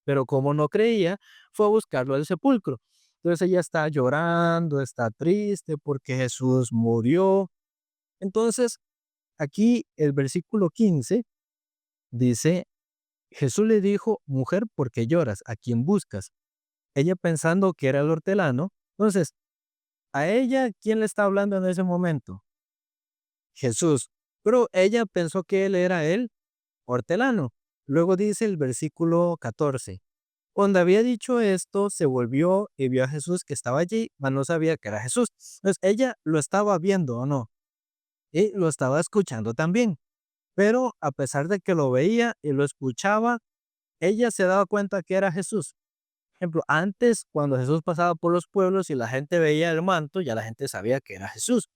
Pero como no creía, fue a buscarlo al sepulcro. Entonces ella está llorando, está triste porque Jesús murió. Entonces, aquí el versículo 15 dice, Jesús le dijo, mujer, ¿por qué lloras? ¿A quién buscas? Ella pensando que era el hortelano. Entonces, a ella, ¿quién le está hablando en ese momento? Jesús. Pero ella pensó que él era el hortelano. Luego dice el versículo 14. Cuando había dicho esto, se volvió y vio a Jesús que estaba allí, mas no sabía que era Jesús. Entonces, ella lo estaba viendo o no, y lo estaba escuchando también. Pero a pesar de que lo veía y lo escuchaba, ella se daba cuenta que era Jesús. Por ejemplo, antes, cuando Jesús pasaba por los pueblos y la gente veía el manto, ya la gente sabía que era Jesús.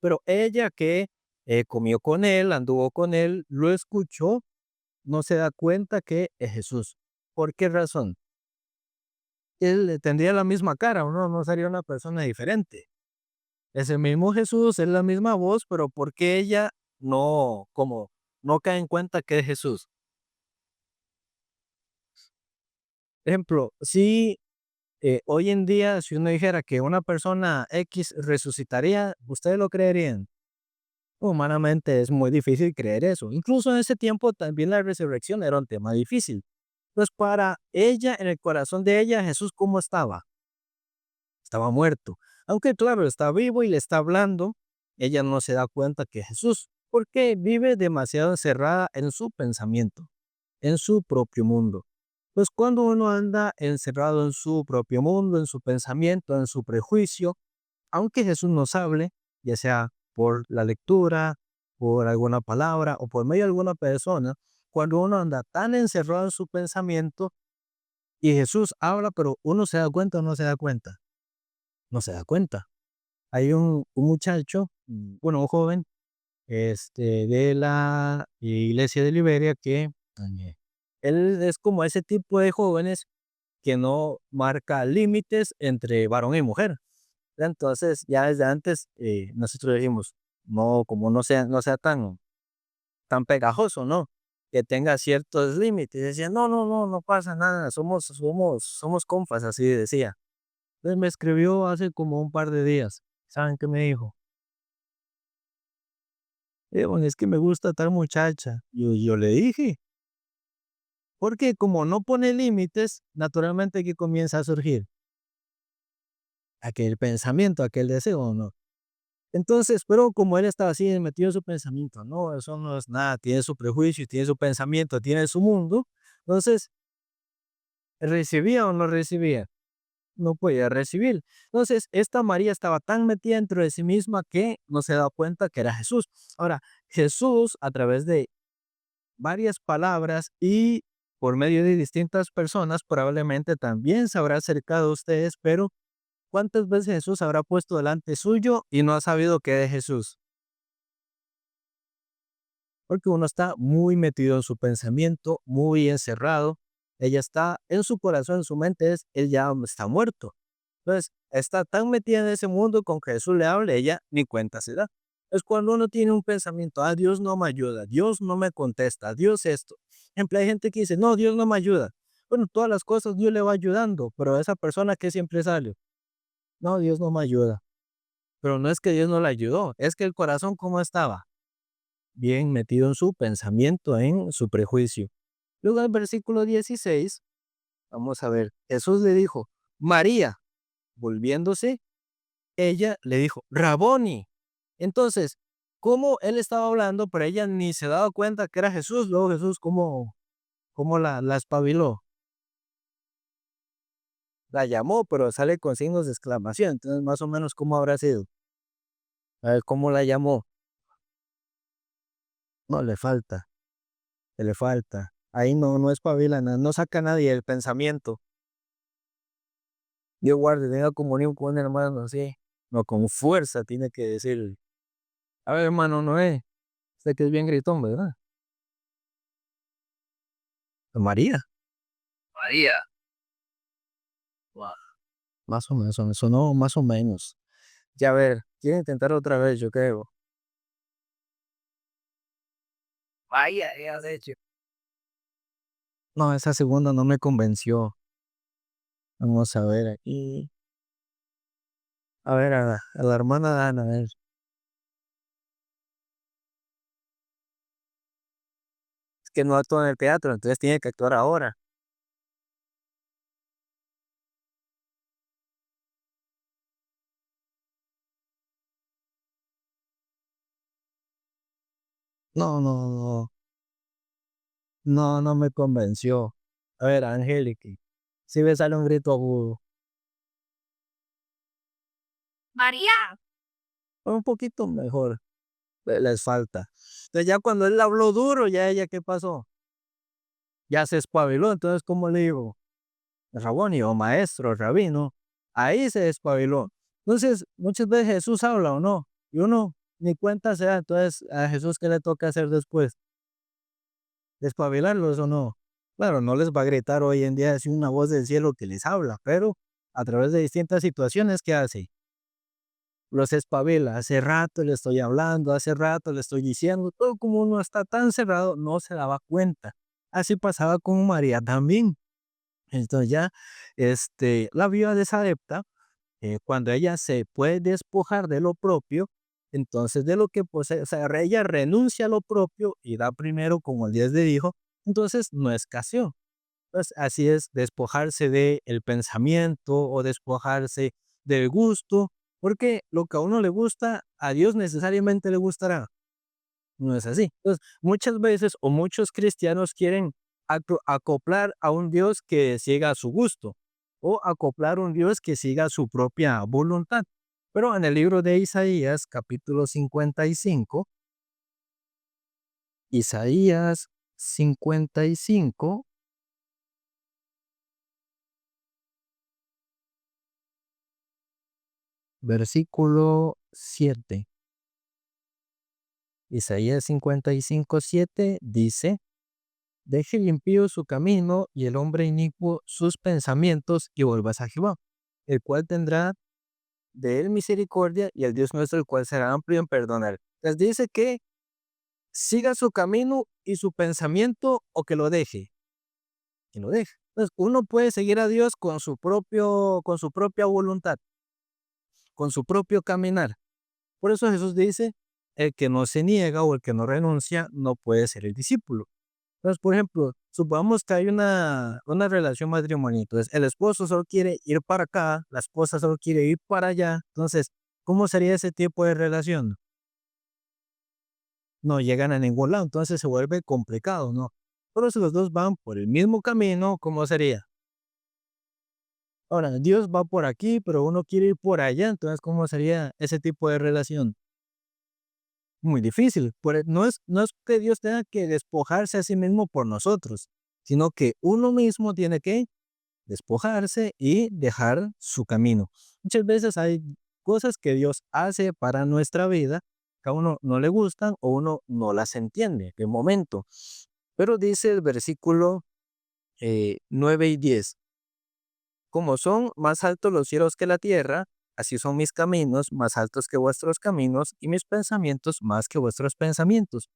Pero ella que comió con él, anduvo con él, lo escuchó, no se da cuenta que es Jesús. ¿Por qué razón? Él tendría la misma cara, ¿o no? No sería una persona diferente. Es el mismo Jesús, es la misma voz, pero ¿por qué ella no cae en cuenta que es Jesús? Ejemplo, si hoy en día, si uno dijera que una persona X resucitaría, ¿ustedes lo creerían? Humanamente es muy difícil creer eso. Incluso en ese tiempo también la resurrección era un tema difícil. Pues para ella, en el corazón de ella, Jesús, ¿cómo estaba? Estaba muerto. Aunque claro, está vivo y le está hablando, ella no se da cuenta que es Jesús, porque vive demasiado encerrada en su pensamiento, en su propio mundo. Pues cuando uno anda encerrado en su propio mundo, en su pensamiento, en su prejuicio, aunque Jesús nos hable, ya sea por la lectura, por alguna palabra o por medio de alguna persona, cuando uno anda tan encerrado en su pensamiento, Y Jesús habla, pero uno se da cuenta o no se da cuenta. No se da cuenta. Hay un muchacho, bueno, un joven, de la iglesia de Liberia que él es como ese tipo de jóvenes que no marca límites entre varón y mujer. Entonces, ya desde antes, nosotros dijimos, no, como no sea tan pegajoso, ¿no? Que tenga ciertos límites. Decía, no, no, no, no pasa nada, somos compas, así decía. Entonces me escribió hace como un par de días. ¿Saben qué me dijo? Bueno, es que me gusta tal muchacha. Yo le dije, porque como no pone límites, naturalmente que comienza a surgir aquel pensamiento, aquel deseo, ¿no? Entonces, pero como él estaba así metido en su pensamiento, no, eso no es nada, tiene su prejuicio, tiene su pensamiento, tiene su mundo, entonces, ¿recibía o no recibía? No podía recibir. Entonces, esta María estaba tan metida dentro de sí misma que no se daba cuenta que era Jesús. Ahora, Jesús, a través de varias palabras y por medio de distintas personas, probablemente también se habrá acercado a ustedes, pero ¿cuántas veces Jesús habrá puesto delante suyo y no ha sabido que es Jesús? Porque uno está muy metido en su pensamiento, muy encerrado. Ella está en su corazón, en su mente, él ya está muerto. Entonces, está tan metida en ese mundo con que Jesús le hable, ella ni cuenta se da. Es cuando uno tiene un pensamiento, Dios no me ayuda, Dios no me contesta, Dios esto. Ejemplo, hay gente que dice, no, Dios no me ayuda. Bueno, todas las cosas Dios le va ayudando, pero esa persona que siempre sale, no, Dios no me ayuda. Pero no es que Dios no le ayudó, es que el corazón, ¿cómo estaba? Bien metido en su pensamiento, en su prejuicio. Luego el versículo 16, vamos a ver, Jesús le dijo, María, volviéndose, ella le dijo, Raboni. Entonces, ¿cómo él estaba hablando, pero ella ni se daba cuenta que era Jesús? Luego Jesús, ¿cómo la espabiló? La llamó, pero sale con signos de exclamación. Entonces, más o menos, ¿cómo habrá sido? A ver, ¿cómo la llamó? No, le falta. Ahí no espabila, no saca nadie el pensamiento. Dios guarde, tenga comunión con un hermano así. No, con fuerza tiene que decirle. A ver, hermano Noé, usted que es bien gritón, ¿verdad? María. María. Wow. Más o menos, me sonó más o menos. Ya a ver, quiere intentar otra vez, yo creo. Vaya, ya has hecho. No, esa segunda no me convenció. Vamos a ver aquí. A ver, a la hermana Dana, a ver. Es que no actúa en el teatro, entonces tiene que actuar ahora. No, no, no. No me convenció. A ver, Angélica. Si me sale un grito agudo. María. Un poquito mejor. Les falta. Entonces ya cuando él habló duro, ya ella, ¿qué pasó? Ya se espabiló. Entonces, ¿cómo le digo? Raboni o maestro, rabino. Ahí se despabiló. Entonces, muchas veces Jesús habla o no. Y uno ni cuenta se da. Entonces, a Jesús, ¿qué le toca hacer después? ¿Despabilarlos o no? Claro, no les va a gritar hoy en día así una voz del cielo que les habla, pero a través de distintas situaciones, ¿qué hace? Los espabila. Hace rato le estoy hablando, hace rato le estoy diciendo, todo como uno está tan cerrado, no se daba cuenta. Así pasaba con María también. Entonces ya, la viuda desadepta, cuando ella se puede despojar de lo propio, entonces de lo que posee, o sea, ella renuncia a lo propio y da primero como el 10 le dijo, entonces no escaseó. Pues así es, despojarse del pensamiento o despojarse del gusto, porque lo que a uno le gusta, a Dios necesariamente le gustará. No es así. Entonces, muchas veces o muchos cristianos quieren acoplar a un Dios que siga a su gusto o acoplar a un Dios que siga su propia voluntad. Pero en el libro de Isaías, capítulo 55, Isaías 55, versículo 7. Isaías 55:7 dice: deje el impío su camino y el hombre inicuo sus pensamientos y vuelvas a Jehová, el cual tendrá de él misericordia y el Dios nuestro, el cual será amplio en perdonar. Les dice que siga su camino y su pensamiento o que lo deje. Que lo deje. Entonces, uno puede seguir a Dios con su propia voluntad, con su propio caminar. Por eso Jesús dice, el que no se niega o el que no renuncia no puede ser el discípulo. Entonces, por ejemplo, supongamos que hay una relación matrimonial. Entonces, el esposo solo quiere ir para acá, la esposa solo quiere ir para allá. Entonces, ¿cómo sería ese tipo de relación? No llegan a ningún lado, entonces se vuelve complicado, ¿no? Pero si los dos van por el mismo camino, ¿cómo sería? Ahora, Dios va por aquí, pero uno quiere ir por allá, entonces, ¿cómo sería ese tipo de relación? Muy difícil. No es que Dios tenga que despojarse a sí mismo por nosotros, sino que uno mismo tiene que despojarse y dejar su camino. Muchas veces hay cosas que Dios hace para nuestra vida que a uno no le gustan o uno no las entiende de momento. Pero dice el versículo 9 y 10, como son más altos los cielos que la tierra, así son mis caminos más altos que vuestros caminos y mis pensamientos más que vuestros pensamientos.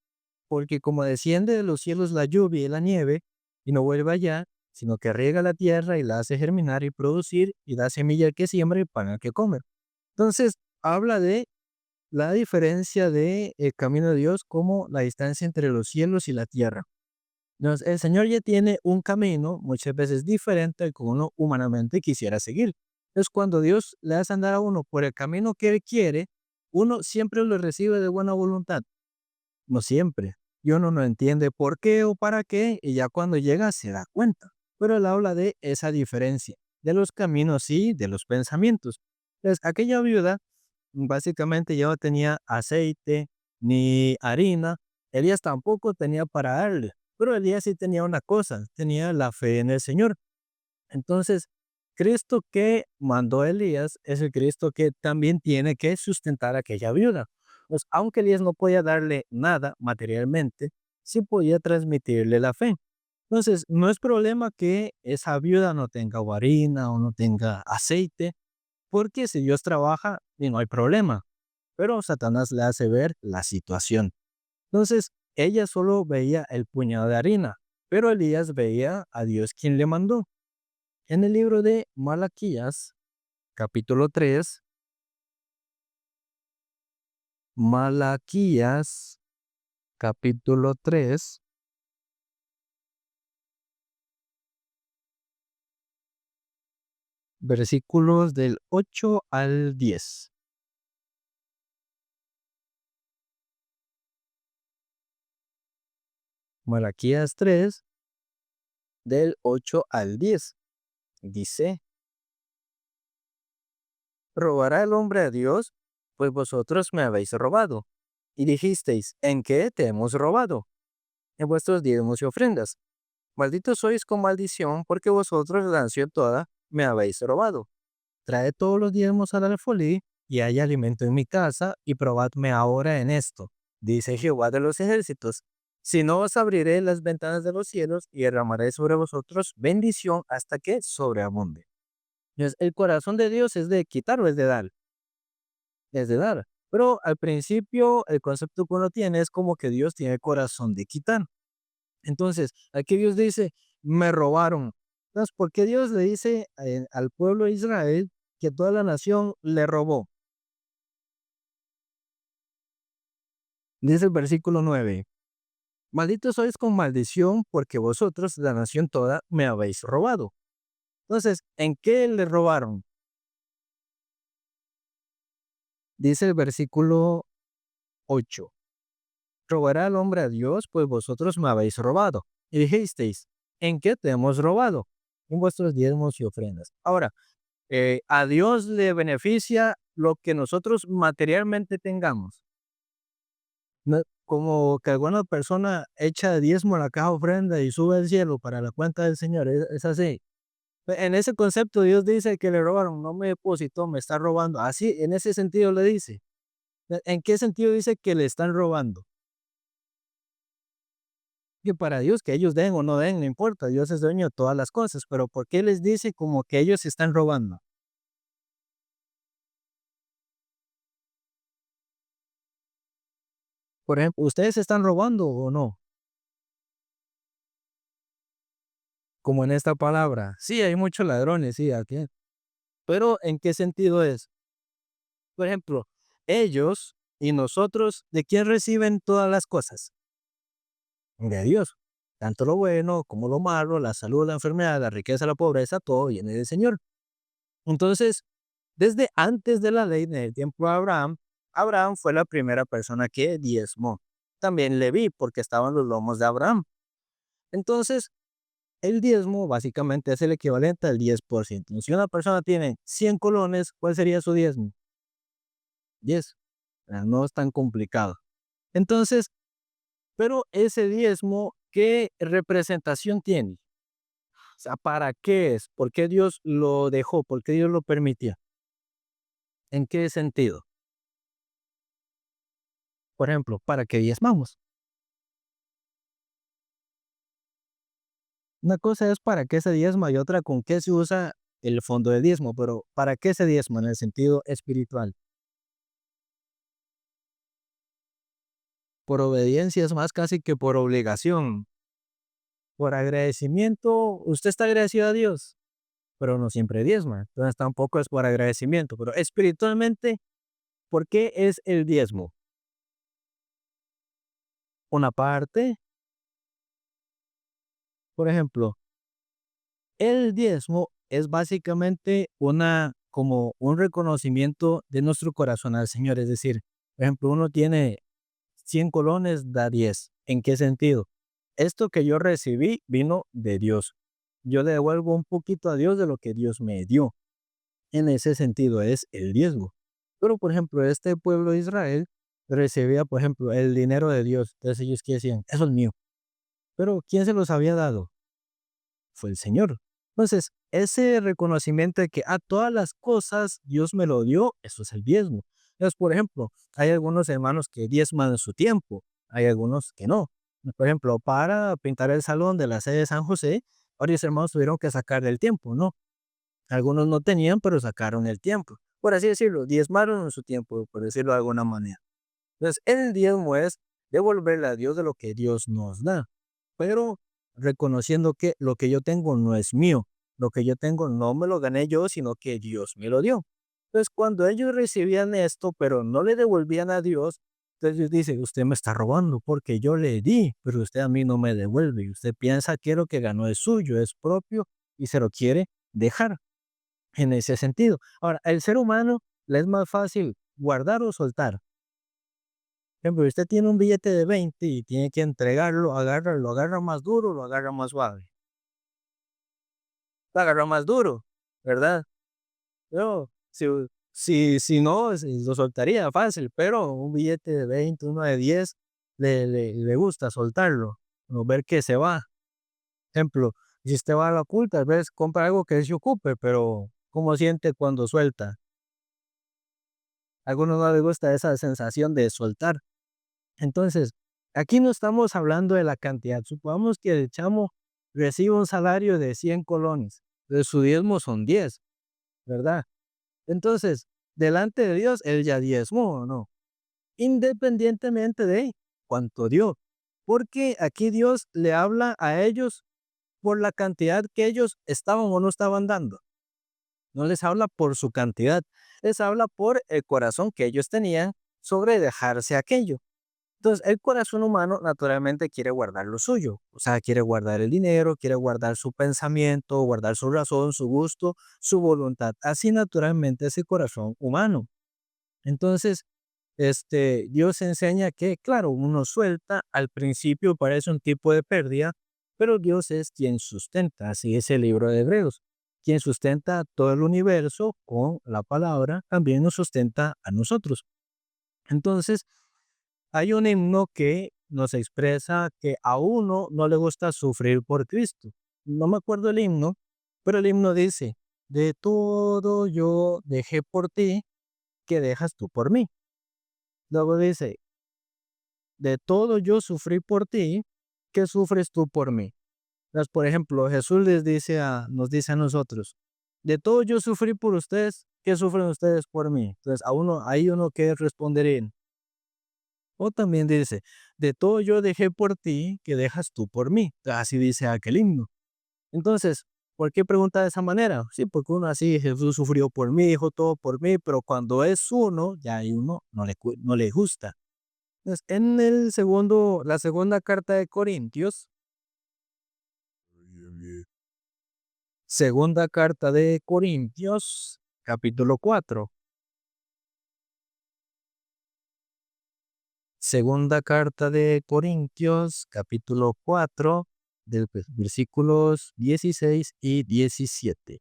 Porque como desciende de los cielos la lluvia y la nieve, y no vuelve allá, sino que riega la tierra y la hace germinar y producir, y da semilla al que siembra y pan al que come. Entonces, habla de la diferencia de el camino de Dios como la distancia entre los cielos y la tierra. Entonces, el Señor ya tiene un camino muchas veces diferente al que uno humanamente quisiera seguir. Entonces, cuando Dios le hace andar a uno por el camino que Él quiere, uno siempre lo recibe de buena voluntad. No siempre. Y uno no entiende por qué o para qué, y ya cuando llega se da cuenta. Pero él habla de esa diferencia, de los caminos y de los pensamientos. Entonces, aquella viuda básicamente ya no tenía aceite ni harina. Elías tampoco tenía para darle, pero Elías sí tenía una cosa, tenía la fe en el Señor. Entonces, Cristo que mandó a Elías es el Cristo que también tiene que sustentar a aquella viuda. Pues, aunque Elías no podía darle nada materialmente, sí podía transmitirle la fe. Entonces, no es problema que esa viuda no tenga o harina o no tenga aceite, porque si Dios trabaja, y no hay problema. Pero Satanás le hace ver la situación. Entonces, ella solo veía el puñado de harina, pero Elías veía a Dios quien le mandó. En el libro de Malaquías, capítulo 3, Malaquías, capítulo 3, versículos del 8 al 10. Malaquías 3, del 8 al 10. Dice, ¿robará el hombre a Dios? Pues vosotros me habéis robado. Y dijisteis, ¿en qué te hemos robado? En vuestros diezmos y ofrendas. Malditos sois con maldición, porque vosotros la nación toda me habéis robado. Traed todos los diezmos al alfolí, y hay alimento en mi casa, y probadme ahora en esto, dice Jehová de los ejércitos. Si no, os abriré las ventanas de los cielos, y derramaré sobre vosotros bendición hasta que sobreabunde. Entonces, el corazón de Dios es de quitar o es de dar, es de dar. Pero al principio, el concepto que uno tiene es como que Dios tiene corazón de quitar. Entonces, aquí Dios dice, me robaron. Entonces, ¿por qué Dios le dice al pueblo de Israel que toda la nación le robó? Dice el versículo 9, malditos sois con maldición porque vosotros, la nación toda, me habéis robado. Entonces, ¿en qué le robaron? Dice el versículo 8, robará el hombre a Dios, pues vosotros me habéis robado. Y dijisteis, ¿en qué te hemos robado? En vuestros diezmos y ofrendas. Ahora, a Dios le beneficia lo que nosotros materialmente tengamos. No, como que alguna persona echa diezmo a la caja ofrenda y sube al cielo para la cuenta del Señor, es así. En ese concepto Dios dice que le robaron, no me depositó, me está robando. Así, en ese sentido le dice. ¿En qué sentido dice que le están robando? Que para Dios, que ellos den o no den, no importa, Dios es dueño de todas las cosas, pero ¿por qué les dice como que ellos se están robando? Por ejemplo, ¿ustedes se están robando o no? Como en esta palabra. Sí, hay muchos ladrones, sí, aquí. Pero ¿en qué sentido es? Por ejemplo, ellos y nosotros, ¿de quién reciben todas las cosas? De Dios. Tanto lo bueno como lo malo, la salud, la enfermedad, la riqueza, la pobreza, todo viene del Señor. Entonces, desde antes de la ley, en el tiempo de Abraham, Abraham fue la primera persona que diezmó. También Leví, porque estaban los lomos de Abraham. Entonces, el diezmo básicamente es el equivalente al 10%. Si una persona tiene 100 colones, ¿cuál sería su diezmo? 10. No es tan complicado. Entonces, pero ese diezmo, ¿qué representación tiene? O sea, ¿para qué es? ¿Por qué Dios lo dejó? ¿Por qué Dios lo permitía? ¿En qué sentido? Por ejemplo, ¿para qué diezmamos? Una cosa es para qué se diezma y otra con qué se usa el fondo de diezmo, pero ¿para qué se diezma en el sentido espiritual? Por obediencia es más casi que por obligación. Por agradecimiento, usted está agradecido a Dios, pero no siempre diezma. Entonces tampoco es por agradecimiento, pero espiritualmente, ¿por qué es el diezmo? Una parte, por ejemplo, el diezmo es básicamente como un reconocimiento de nuestro corazón al Señor. Es decir, por ejemplo, uno tiene 100 colones, da 10. ¿En qué sentido? Esto que yo recibí vino de Dios. Yo le devuelvo un poquito a Dios de lo que Dios me dio. En ese sentido es el diezmo. Pero, por ejemplo, este pueblo de Israel recibía, por ejemplo, el dinero de Dios. Entonces ellos ¿qué decían? Eso es mío. Pero ¿quién se los había dado? Fue el Señor. Entonces, ese reconocimiento de que a todas las cosas Dios me lo dio, eso es el diezmo. Entonces, por ejemplo, hay algunos hermanos que diezman su tiempo, hay algunos que no. Por ejemplo, para pintar el salón de la sede de San José, varios hermanos tuvieron que sacar del tiempo, ¿no? Algunos no tenían, pero sacaron el tiempo. Por así decirlo, diezmaron en su tiempo, por decirlo de alguna manera. Entonces, el diezmo es devolverle a Dios de lo que Dios nos da, pero reconociendo que lo que yo tengo no es mío, lo que yo tengo no me lo gané yo, sino que Dios me lo dio. Entonces, cuando ellos recibían esto, pero no le devolvían a Dios, entonces Dios dice, usted me está robando porque yo le di, pero usted a mí no me devuelve. Y usted piensa que lo que ganó es suyo, es propio y se lo quiere dejar en ese sentido. Ahora, el ser humano le es más fácil guardar o soltar. Por ejemplo, usted tiene un billete de 20 y tiene que entregarlo, lo agarra más duro, lo agarra más suave. Lo agarra más duro, ¿verdad? Pero si no, lo soltaría fácil, pero un billete de 20, uno de 10, le gusta soltarlo, o ver que se va. Ejemplo, si usted va a la oculta, tal vez compra algo que se ocupe, pero ¿cómo siente cuando suelta? A algunos no les gusta esa sensación de soltar. Entonces, aquí no estamos hablando de la cantidad. Supongamos que el chamo recibe un salario de 100 colones, de su diezmo son 10, ¿verdad? Entonces, delante de Dios, él ya diezmó, ¿o no? Independientemente de cuánto dio. Porque aquí Dios le habla a ellos por la cantidad que ellos estaban o no estaban dando. No les habla por su cantidad, les habla por el corazón que ellos tenían sobre dejarse aquello. Entonces, el corazón humano naturalmente quiere guardar lo suyo, o sea, quiere guardar el dinero, quiere guardar su pensamiento, guardar su razón, su gusto, su voluntad. Así naturalmente es el corazón humano. Entonces, Dios enseña que, claro, uno suelta, al principio parece un tipo de pérdida, pero Dios es quien sustenta, así es el libro de Hebreos. Quien sustenta todo el universo con la palabra, también nos sustenta a nosotros. Entonces, hay un himno que nos expresa que a uno no le gusta sufrir por Cristo. No me acuerdo el himno, Pero el himno dice, de todo yo dejé por ti, ¿qué dejas tú por mí? Luego dice, de todo yo sufrí por ti, ¿qué sufres tú por mí? Entonces, por ejemplo, Jesús nos dice a nosotros, de todo yo sufrí por ustedes, ¿qué sufren ustedes por mí? Entonces, ahí uno que respondería. O también dice, de todo yo dejé por ti, ¿qué dejas tú por mí? Así dice aquel himno. Entonces, ¿por qué pregunta de esa manera? Sí, porque uno así, Jesús sufrió por mí, dijo todo por mí, pero cuando es uno, ya hay uno no le gusta. Entonces, en la segunda carta de Corintios, segunda carta de Corintios, capítulo 4. Segunda carta de Corintios, capítulo 4, versículos 16 y 17.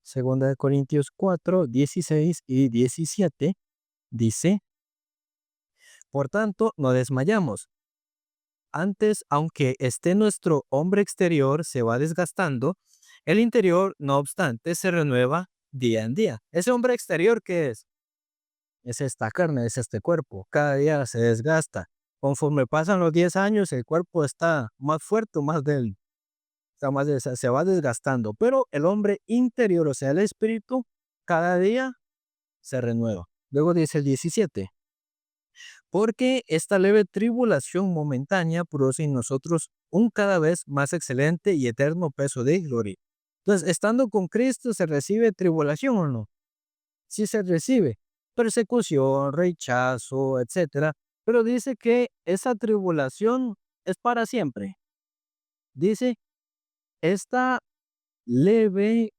Segunda de Corintios 4, 16 y 17 dice, por tanto, no desmayamos. Antes, aunque esté nuestro hombre exterior se va desgastando, el interior, no obstante, se renueva día en día. ¿Ese hombre exterior qué es? Es esta carne, es este cuerpo. Cada día se desgasta. Conforme pasan los 10 años, el cuerpo está más fuerte, más débil, se va desgastando. Pero el hombre interior, o sea, el espíritu, cada día se renueva. Luego dice el 17. Porque esta leve tribulación momentánea produce en nosotros un cada vez más excelente y eterno peso de gloria. Entonces, estando con Cristo, ¿se recibe tribulación o no? Sí se recibe persecución, rechazo, etcétera, pero dice que esa tribulación es para siempre. Dice, esta leve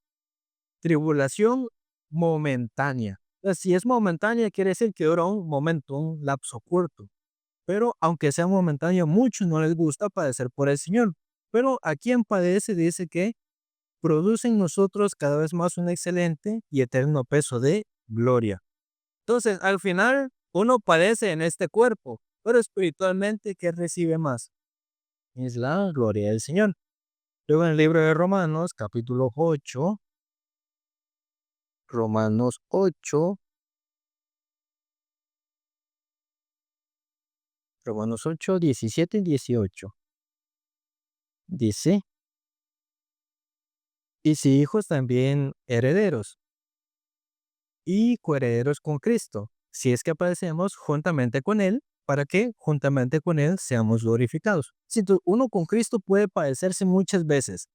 tribulación momentánea. Entonces, si es momentánea, quiere decir que dura un momento, un lapso corto. Pero aunque sea momentáneo, muchos no les gusta padecer por el Señor. Pero a quien padece dice que produce en nosotros cada vez más un excelente y eterno peso de gloria. Entonces, al final, uno padece en este cuerpo, pero espiritualmente, ¿qué recibe más? Es la gloria del Señor. Luego en el libro de Romanos, capítulo 8, Romanos 8, Romanos 8, 17 y 18. Dice, y si hijos también herederos y coherederos con Cristo, si es que padecemos juntamente con Él, para que juntamente con Él seamos glorificados. Si uno con Cristo puede padecerse muchas veces,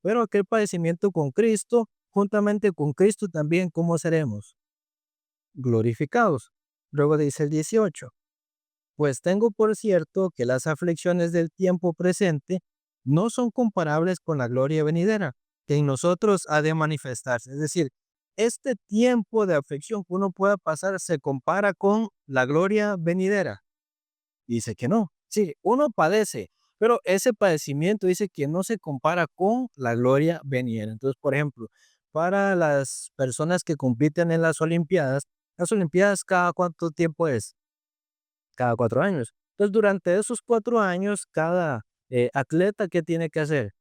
pero aquel padecimiento con Cristo, juntamente con Cristo también, ¿cómo seremos? Glorificados. Luego dice el 18, pues tengo por cierto que las aflicciones del tiempo presente no son comparables con la gloria venidera, que en nosotros ha de manifestarse. Es decir, este tiempo de aflicción que uno pueda pasar se compara con la gloria venidera. Dice que no. Sí, uno padece, pero ese padecimiento dice que no se compara con la gloria venidera. Entonces, por ejemplo, para las personas que compiten en las Olimpiadas cada cuánto tiempo es, cada 4 años. Entonces, durante esos 4 años, cada atleta, ¿qué tiene que hacer?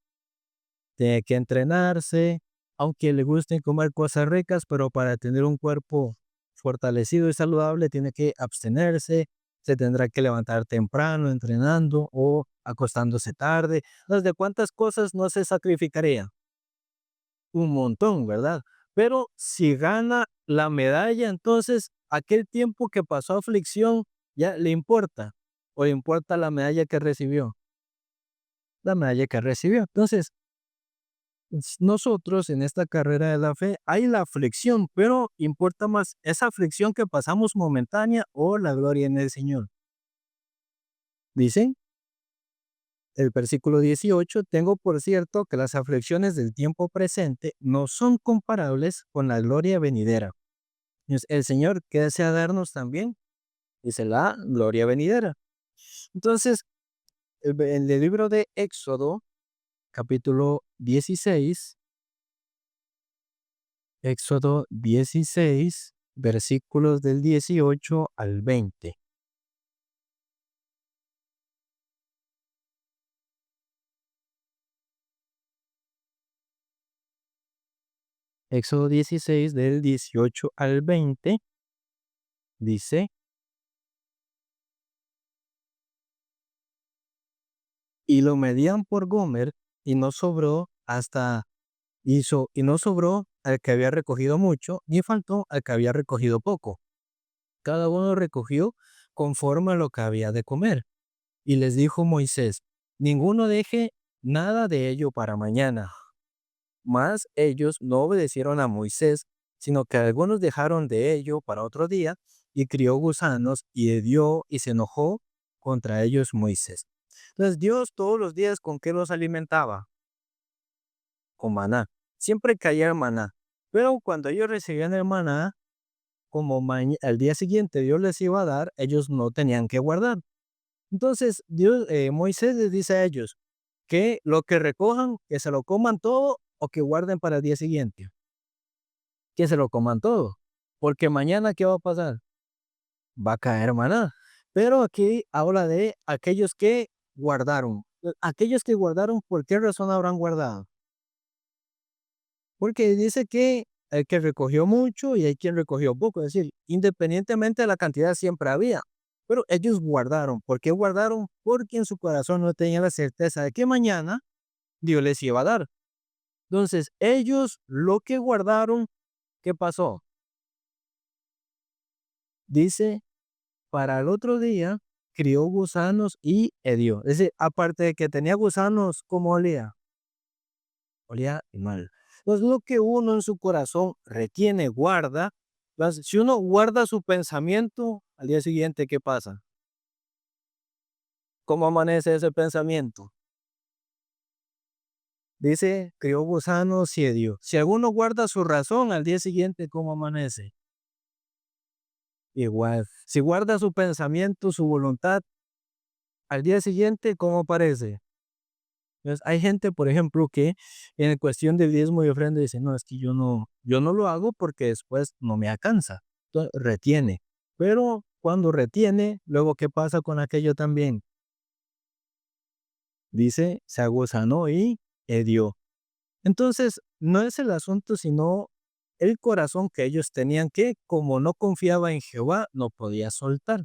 Tiene que entrenarse, aunque le guste comer cosas ricas, pero para tener un cuerpo fortalecido y saludable tiene que abstenerse, se tendrá que levantar temprano entrenando o acostándose tarde. Entonces, ¿de cuántas cosas no se sacrificaría? Un montón, ¿verdad? Pero si gana la medalla, entonces aquel tiempo que pasó aflicción ya le importa o le importa la medalla que recibió, la medalla que recibió. Entonces, nosotros en esta carrera de la fe hay la aflicción, pero importa más esa aflicción que pasamos momentánea o la gloria en el Señor. Dice el versículo 18, tengo por cierto que las aflicciones del tiempo presente no son comparables con la gloria venidera. El Señor que desea darnos también, dice la gloria venidera. Entonces, en el libro de Éxodo, capítulo 16, Éxodo 16, versículos del 18 al 20. Éxodo 16 del 18 al 20 dice, y lo medían por Gomer, y no sobró y no sobró al que había recogido mucho, ni faltó al que había recogido poco. Cada uno recogió conforme a lo que había de comer. Y les dijo Moisés, ninguno deje nada de ello para mañana. Mas ellos no obedecieron a Moisés, sino que algunos dejaron de ello para otro día, y crió gusanos, y hedió, y se enojó contra ellos Moisés. Entonces Dios todos los días, ¿con qué los alimentaba? Con maná. Siempre caía el maná. Pero cuando ellos recibían el maná, como al día siguiente Dios les iba a dar, ellos no tenían que guardar. Entonces Moisés les dice a ellos que lo que recojan, que se lo coman todo o que guarden para el día siguiente. Que se lo coman todo. Porque mañana, ¿qué va a pasar? Va a caer maná. Pero aquí habla de aquellos que guardaron. Aquellos que guardaron, ¿por qué razón habrán guardado? Porque dice que hay que recogió mucho y hay quien recogió poco. Es decir, independientemente de la cantidad siempre había. Pero ellos guardaron. ¿Por qué guardaron? Porque en su corazón no tenían la certeza de que mañana Dios les iba a dar. Entonces, ellos lo que guardaron, ¿qué pasó? Dice, para el otro día crió gusanos y hedió. Es decir, aparte de que tenía gusanos, ¿cómo olía? Olía mal. Pues lo que uno en su corazón retiene, guarda. Entonces, si uno guarda su pensamiento, al día siguiente, ¿qué pasa? ¿Cómo amanece ese pensamiento? Dice, crió gusanos y hedió. Si alguno guarda su razón, al día siguiente, ¿cómo amanece? Igual. Si guarda su pensamiento, su voluntad, al día siguiente, ¿cómo parece? Entonces, hay gente, por ejemplo, que en cuestión de diezmo y ofrenda dice, no, es que yo no lo hago porque después no me alcanza. Entonces, retiene. Pero cuando retiene, luego, ¿qué pasa con aquello también? Dice, se aguzanó y hedió. Entonces, no es el asunto, sino el corazón que ellos tenían que, como no confiaba en Jehová, no podía soltar.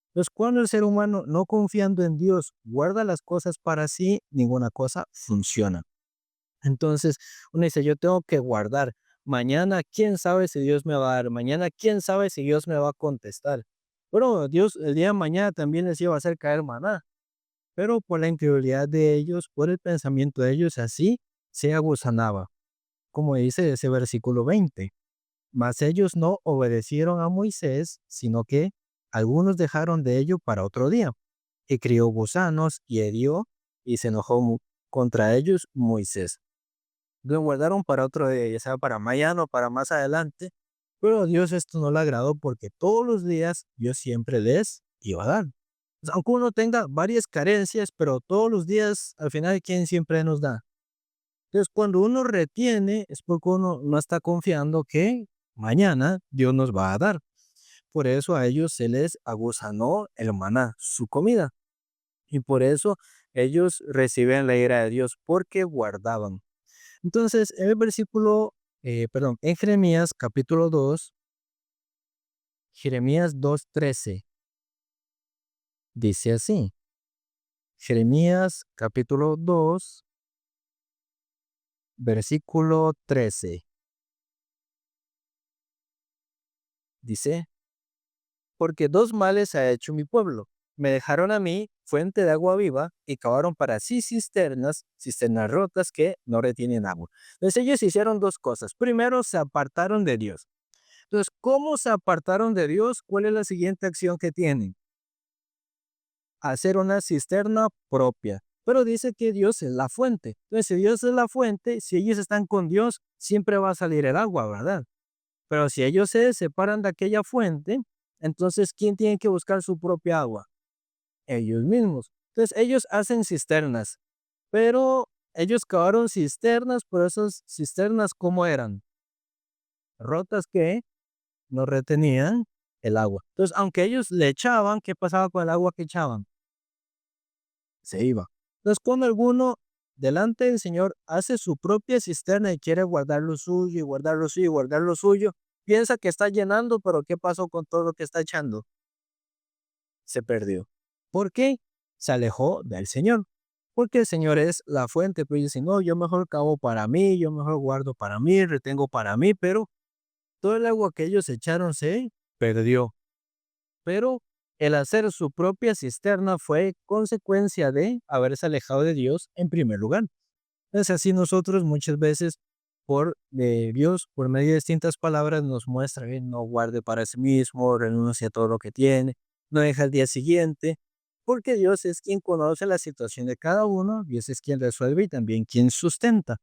Entonces, cuando el ser humano, no confiando en Dios, guarda las cosas para sí, ninguna cosa funciona. Entonces, uno dice, yo tengo que guardar. Mañana, quién sabe si Dios me va a dar. Mañana, quién sabe si Dios me va a contestar. Pero Dios el día de mañana también les iba a hacer caer maná. Pero por la incredulidad de ellos, por el pensamiento de ellos, así se agusanaba. Como dice ese versículo 20. Mas ellos no obedecieron a Moisés, sino que algunos dejaron de ello para otro día. Y crió gusanos y hirió, y se enojó contra ellos Moisés. Lo guardaron para otro día, ya sea para mañana o para más adelante, pero a Dios esto no le agradó porque todos los días Dios siempre les iba a dar. O sea, aunque uno tenga varias carencias, pero todos los días, al final, ¿quién siempre nos da? Entonces, cuando uno retiene, es porque uno no está confiando que mañana Dios nos va a dar. Por eso a ellos se les agusanó el maná, su comida. Y por eso ellos reciben la ira de Dios, porque guardaban. Entonces, en el versículo, en Jeremías capítulo 2, Jeremías 2:13, dice así. Jeremías capítulo 2, versículo 13, dice, porque dos males ha hecho mi pueblo. Me dejaron a mí fuente de agua viva y cavaron para sí cisternas rotas que no retienen agua. Entonces ellos hicieron dos cosas. Primero, se apartaron de Dios. Entonces, ¿cómo se apartaron de Dios? ¿Cuál es la siguiente acción que tienen? Hacer una cisterna propia. Pero dice que Dios es la fuente. Entonces, si Dios es la fuente, si ellos están con Dios, siempre va a salir el agua, ¿verdad? Pero si ellos se separan de aquella fuente, entonces, ¿quién tiene que buscar su propia agua? Ellos mismos. Entonces, ellos hacen cisternas, pero ellos cavaron cisternas, pero esas cisternas, ¿cómo eran? Rotas que no retenían el agua. Entonces, aunque ellos le echaban, ¿qué pasaba con el agua que echaban? Se iba. Entonces, cuando alguno delante del Señor hace su propia cisterna y quiere guardar lo suyo y guardar lo suyo y guardar lo suyo, piensa que está llenando, pero ¿qué pasó con todo lo que está echando? Se perdió. ¿Por qué? Se alejó del Señor. Porque el Señor es la fuente, pero dice, no, yo mejor cavo para mí, yo mejor guardo para mí, retengo para mí, pero todo el agua que ellos echaron se perdió. Pero el hacer su propia cisterna fue consecuencia de haberse alejado de Dios en primer lugar. Es así nosotros muchas veces por Dios, por medio de distintas palabras, nos muestra que no guarde para sí mismo, renuncia a todo lo que tiene, no deja el día siguiente, porque Dios es quien conoce la situación de cada uno, Dios es quien resuelve y también quien sustenta.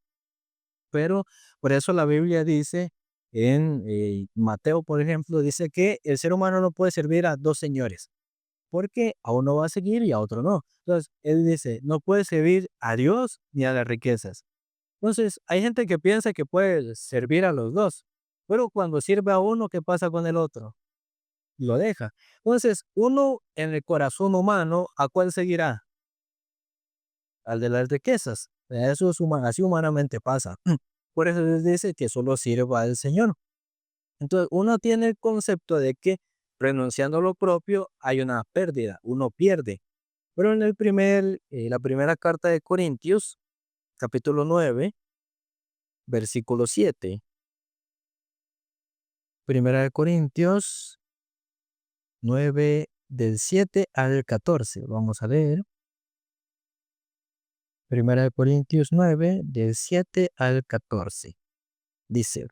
Pero por eso la Biblia dice en Mateo, por ejemplo, dice que el ser humano no puede servir a dos señores, porque a uno va a seguir y a otro no. Entonces, él dice, no puede servir a Dios ni a las riquezas. Entonces, hay gente que piensa que puede servir a los dos, pero cuando sirve a uno, ¿qué pasa con el otro? Lo deja. Entonces, uno en el corazón humano, ¿a cuál seguirá? Al de las riquezas. Eso es así humanamente pasa. Por eso les dice que solo sirva al Señor. Entonces, uno tiene el concepto de que renunciando a lo propio hay una pérdida, uno pierde. Pero en la primera carta de Corintios, capítulo 9, versículo 7. Primera de Corintios 9 del 7 al 14. Vamos a leer. Primera de Corintios 9 del 7 al 14. Dice,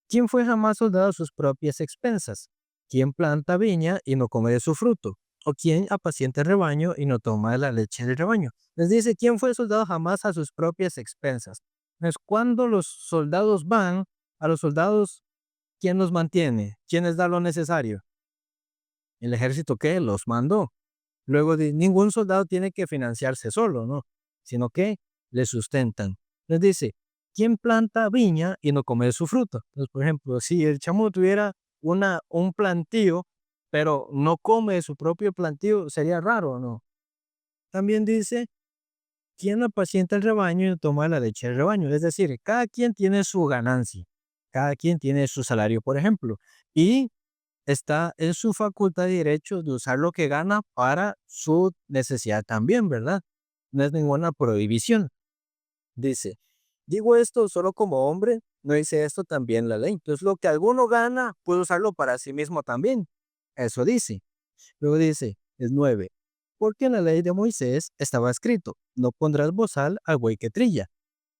¿quién fue jamás soldado a sus propias expensas? ¿Quién planta viña y no come de su fruto? ¿O quién apacienta el rebaño y no toma de la leche del rebaño? Les dice, ¿quién fue soldado jamás a sus propias expensas? Es cuando los soldados van, a los soldados, ¿quién los mantiene? ¿Quién les da lo necesario? ¿El ejército qué? Los mandó. Luego, ningún soldado tiene que financiarse solo, ¿no? Sino que le sustentan. Les dice, ¿quién planta viña y no come de su fruto? Entonces, por ejemplo, si el chamo tuviera un plantío, pero no come de su propio plantío, sería raro, ¿no? También dice, ¿quién apacienta el rebaño y no toma la leche del rebaño? Es decir, cada quien tiene su ganancia, cada quien tiene su salario, por ejemplo, y está en su facultad y derecho de usar lo que gana para su necesidad también, ¿verdad? No es ninguna prohibición. Dice, digo esto solo como hombre, no dice esto también la ley. Entonces, lo que alguno gana, puede usarlo para sí mismo también. Eso dice. Luego dice, es 9. Porque en la ley de Moisés estaba escrito, no pondrás bozal al buey que trilla.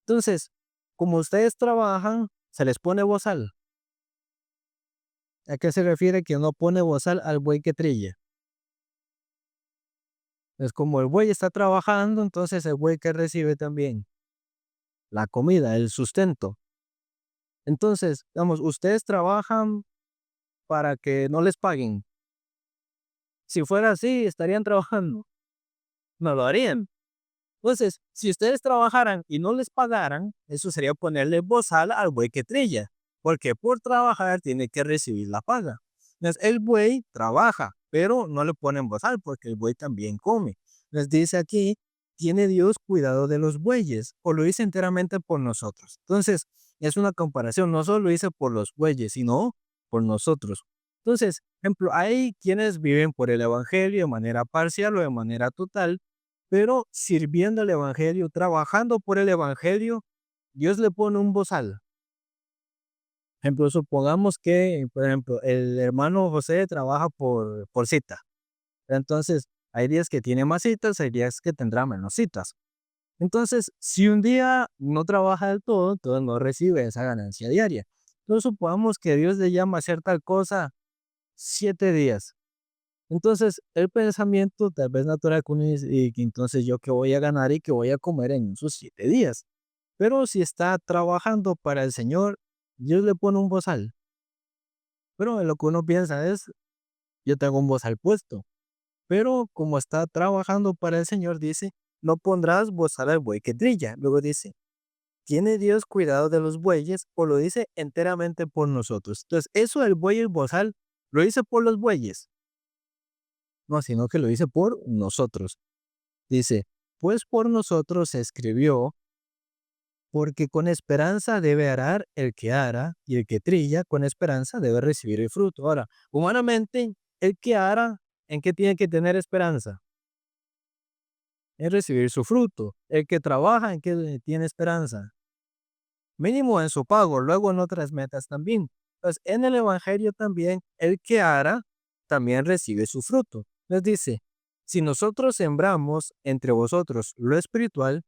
Entonces, como ustedes trabajan, se les pone bozal. ¿A qué se refiere que no pone bozal al buey que trilla? Es como el buey está trabajando, entonces el buey que recibe también la comida, el sustento. Entonces, digamos, ustedes trabajan para que no les paguen. Si fuera así, estarían trabajando. No lo harían. Entonces, si ustedes trabajaran y no les pagaran, eso sería ponerle bozal al buey que trilla, porque por trabajar tiene que recibir la paga. Entonces, el buey trabaja, pero no le ponen bozal porque el buey también come. Les dice aquí, tiene Dios cuidado de los bueyes, o lo hizo enteramente por nosotros. Entonces, es una comparación, no solo lo hizo por los bueyes, sino por nosotros. Entonces, ejemplo, hay quienes viven por el evangelio de manera parcial o de manera total, pero sirviendo al evangelio, trabajando por el evangelio, Dios le pone un bozal. Ejemplo, supongamos que, por ejemplo, el hermano José trabaja por cita. Entonces, hay días que tiene más citas, hay días que tendrá menos citas. Entonces, si un día no trabaja del todo, entonces no recibe esa ganancia diaria. Entonces, supongamos que Dios le llama a hacer tal cosa 7 días. Entonces, el pensamiento tal vez natural que uno dice, y que entonces yo qué voy a ganar y qué voy a comer en esos 7 días. Pero si está trabajando para el Señor, Dios le pone un bozal. Pero lo que uno piensa es, yo tengo un bozal puesto. Pero como está trabajando para el Señor, dice, no pondrás bozal al buey que trilla. Luego dice, ¿tiene Dios cuidado de los bueyes o lo dice enteramente por nosotros? Entonces, eso del buey y el bozal, ¿lo dice por los bueyes? No, sino que lo dice por nosotros. Dice, pues por nosotros se escribió, porque con esperanza debe arar el que ara, y el que trilla con esperanza debe recibir el fruto. Ahora, humanamente, el que ara, ¿en qué tiene que tener esperanza? En recibir su fruto. El que trabaja, ¿en qué tiene esperanza? Mínimo en su pago, luego en otras metas también. Pues en el Evangelio también, el que ara, también recibe su fruto. Les dice, si nosotros sembramos entre vosotros lo espiritual,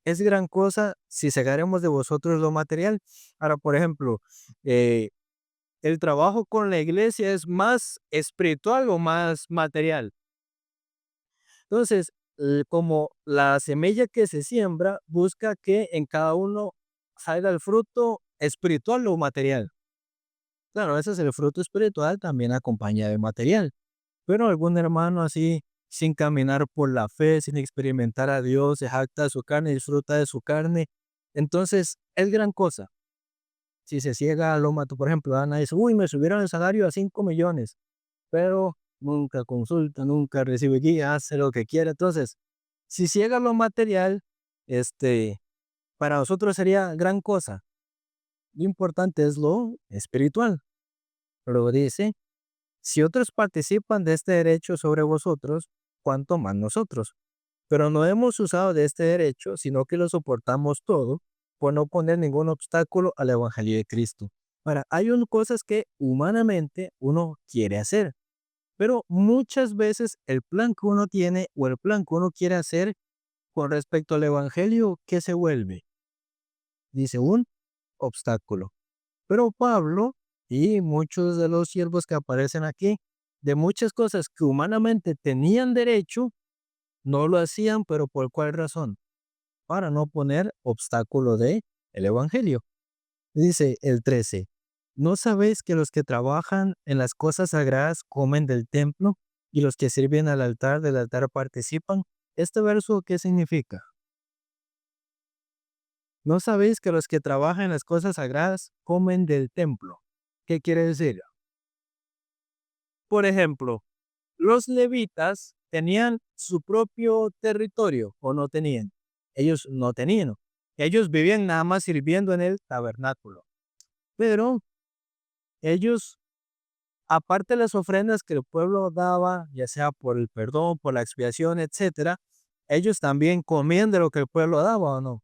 es gran cosa si segaremos de vosotros lo material. Ahora, por ejemplo, eh, ¿el trabajo con la iglesia es más espiritual o más material? Entonces, como la semilla que se siembra busca que en cada uno salga el fruto espiritual o material. Claro, ese es el fruto espiritual, también acompaña de material. Pero algún hermano así, sin caminar por la fe, sin experimentar a Dios, se jacta de su carne, disfruta de su carne, entonces es gran cosa. Si se ciega a lo mato, por ejemplo, Ana dice, uy, me subieron el salario a 5 millones, pero nunca consulta, nunca recibe guía, hace lo que quiere. Entonces, si ciega lo material, este, para nosotros sería gran cosa. Lo importante es lo espiritual. Luego dice, si otros participan de este derecho sobre vosotros, cuanto más nosotros. Pero no hemos usado de este derecho, sino que lo soportamos todo por no poner ningún obstáculo al Evangelio de Cristo. Ahora, hay cosas que humanamente uno quiere hacer, pero muchas veces el plan que uno tiene o el plan que uno quiere hacer con respecto al Evangelio, ¿qué se vuelve? Dice un obstáculo. Pero Pablo y muchos de los siervos que aparecen aquí, de muchas cosas que humanamente tenían derecho, no lo hacían, pero ¿por cuál razón? Para no poner obstáculo de el evangelio. Dice el 13, ¿no sabéis que los que trabajan en las cosas sagradas comen del templo y los que sirven al altar del altar participan? ¿Este verso qué significa? ¿No sabéis que los que trabajan en las cosas sagradas comen del templo? ¿Qué quiere decir? Por ejemplo, los levitas tenían su propio territorio o no tenían. Ellos no tenían. Ellos vivían nada más sirviendo en el tabernáculo. Pero ellos, aparte de las ofrendas que el pueblo daba, ya sea por el perdón, por la expiación, etcétera, ellos también comían de lo que el pueblo daba o no.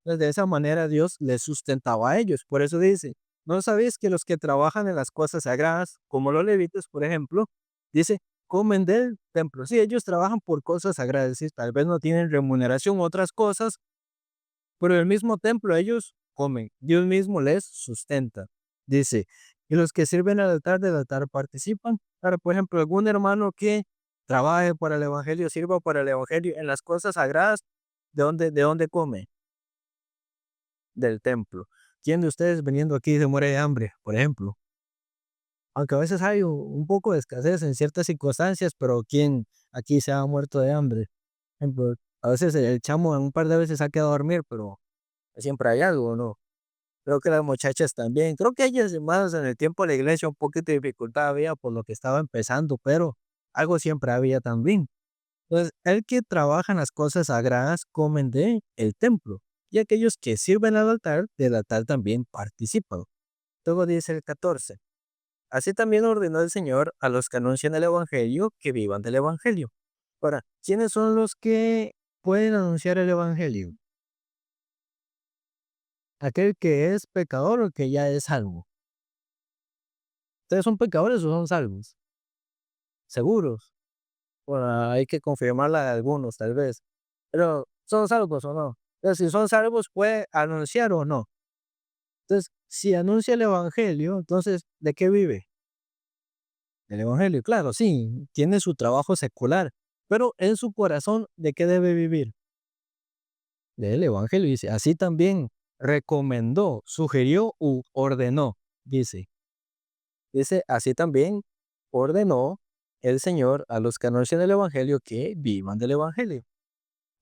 Entonces, de esa manera Dios les sustentaba a ellos. Por eso dice, ¿no sabéis que los que trabajan en las cosas sagradas, como los levitas, por ejemplo, dice, comen del templo? Sí, ellos trabajan por cosas sagradas, es decir, tal vez no tienen remuneración, otras cosas, pero el mismo templo ellos comen. Dios mismo les sustenta. Dice, y los que sirven al altar del altar participan. Ahora, por ejemplo, algún hermano que trabaje para el evangelio, sirva para el evangelio en las cosas sagradas, de dónde come? Del templo. ¿Quién de ustedes viniendo aquí se muere de hambre, por ejemplo? Aunque a veces hay poco de escasez en ciertas circunstancias, pero ¿quién aquí se ha muerto de hambre? Por ejemplo, a veces el chamo un par de veces ha quedado a dormir, pero siempre hay algo, ¿no? Creo que las muchachas también. Creo que ellas más en el tiempo de la iglesia un poquito de dificultad había por lo que estaba empezando, pero algo siempre había también. Entonces, el que trabaja en las cosas sagradas comen de el templo, y aquellos que sirven al altar, del altar también participan. Luego dice el 14. Así también ordenó el Señor a los que anuncian el Evangelio que vivan del Evangelio. Ahora, ¿quiénes son los que pueden anunciar el Evangelio? Aquel que es pecador o que ya es salvo. ¿Ustedes son pecadores o son salvos? ¿Seguros? Bueno, hay que confirmarla de algunos, tal vez. Pero, ¿son salvos o no? Entonces, si son salvos, ¿puede anunciar o no? Entonces, si anuncia el evangelio, entonces, ¿de qué vive? Del evangelio, claro, sí, tiene su trabajo secular, pero en su corazón, ¿de qué debe vivir? Del evangelio, dice. Así también recomendó, sugirió u ordenó, dice. Dice, así también ordenó el Señor a los que anuncian el evangelio que vivan del evangelio.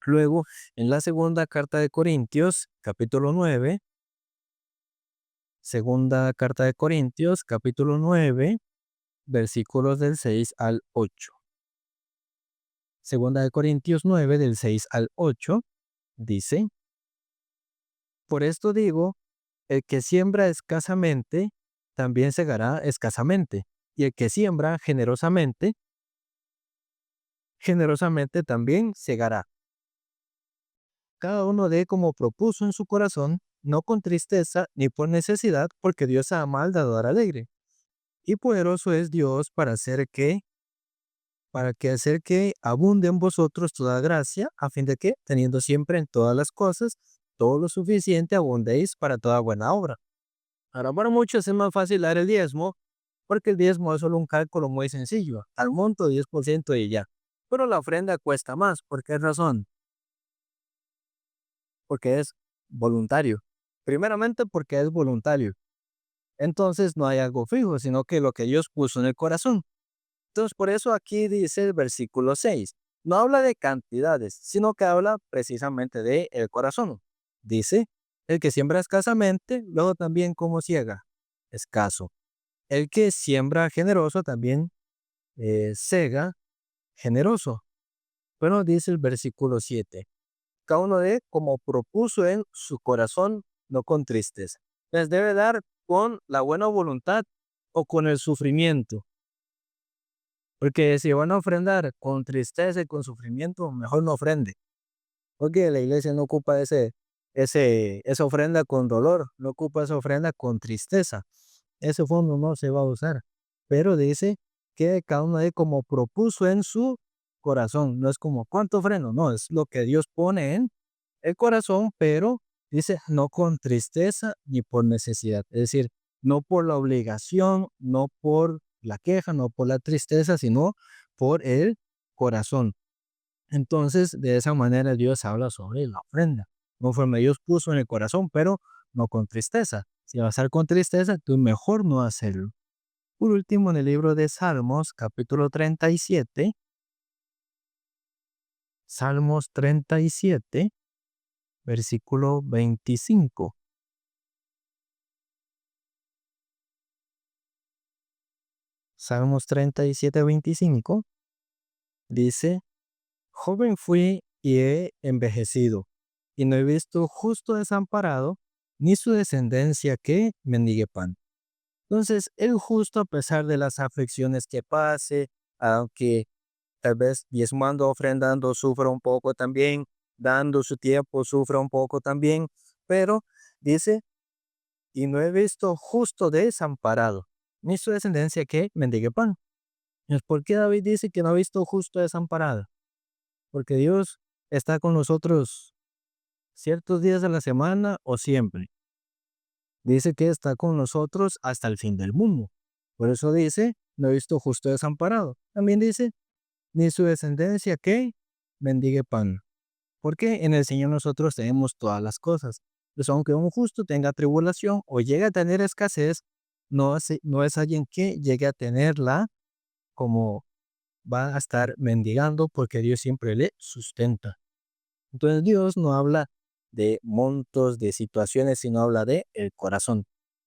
Luego, en la segunda carta de Corintios, capítulo 9, segunda carta de Corintios, capítulo 9, versículos del 6 al 8. Segunda de Corintios 9, del 6 al 8, dice, por esto digo, el que siembra escasamente, también segará escasamente, y el que siembra generosamente, generosamente también segará. Cada uno dé como propuso en su corazón, no con tristeza ni por necesidad, porque Dios ama al dador alegre. Y poderoso es Dios para que hacer que abunde en vosotros toda gracia, a fin de que, teniendo siempre en todas las cosas todo lo suficiente, abundéis para toda buena obra. Ahora, para muchos es más fácil dar el diezmo, porque el diezmo es solo un cálculo muy sencillo, al monto 10% y ya. Pero la ofrenda cuesta más. ¿Por qué razón? Porque es voluntario. Primeramente porque es voluntario. Entonces no hay algo fijo, sino que lo que Dios puso en el corazón. Entonces por eso aquí dice el versículo 6. No habla de cantidades, sino que habla precisamente de el corazón. Dice, el que siembra escasamente, luego también como ciega, escaso. El que siembra generoso también sega generoso. Pero dice el versículo 7. Cada uno de como propuso en su corazón, no con tristeza. Les debe dar con la buena voluntad o con el sufrimiento. Porque si van a ofrendar con tristeza y con sufrimiento, mejor no ofrende. Porque la iglesia no ocupa esa ofrenda con dolor, no ocupa esa ofrenda con tristeza. Ese fondo no se va a usar. Pero dice que cada uno de como propuso en su corazón. No es como cuánto ofrendo, no, es lo que Dios pone en el corazón, pero dice no con tristeza ni por necesidad. Es decir, no por la obligación, no por la queja, no por la tristeza, sino por el corazón. Entonces, de esa manera Dios habla sobre la ofrenda, conforme Dios puso en el corazón, pero no con tristeza. Si va a ser con tristeza, tú mejor no hacerlo. Por último, en el libro de Salmos, capítulo 37, Salmos 37, versículo 25. Salmos 37, 25 dice, joven fui y he envejecido, y no he visto justo desamparado, ni su descendencia que mendigue pan. Entonces, el justo, a pesar de las aflicciones que pase, aunque tal vez diezmando, ofrendando, sufra un poco también, dando su tiempo, sufra un poco también, pero dice, y no he visto justo desamparado, ni su descendencia que mendigue pan. Es porque David dice que no ha visto justo desamparado, porque Dios está con nosotros ciertos días de la semana o siempre. Dice que está con nosotros hasta el fin del mundo. Por eso dice, no he visto justo desamparado. También dice, ni su descendencia que mendigue pan. Porque en el Señor nosotros tenemos todas las cosas. Pues aunque un justo tenga tribulación o llegue a tener escasez, no es alguien que llegue a tenerla como va a estar mendigando, porque Dios siempre le sustenta. Entonces Dios no habla de montos, de situaciones, sino habla de el corazón.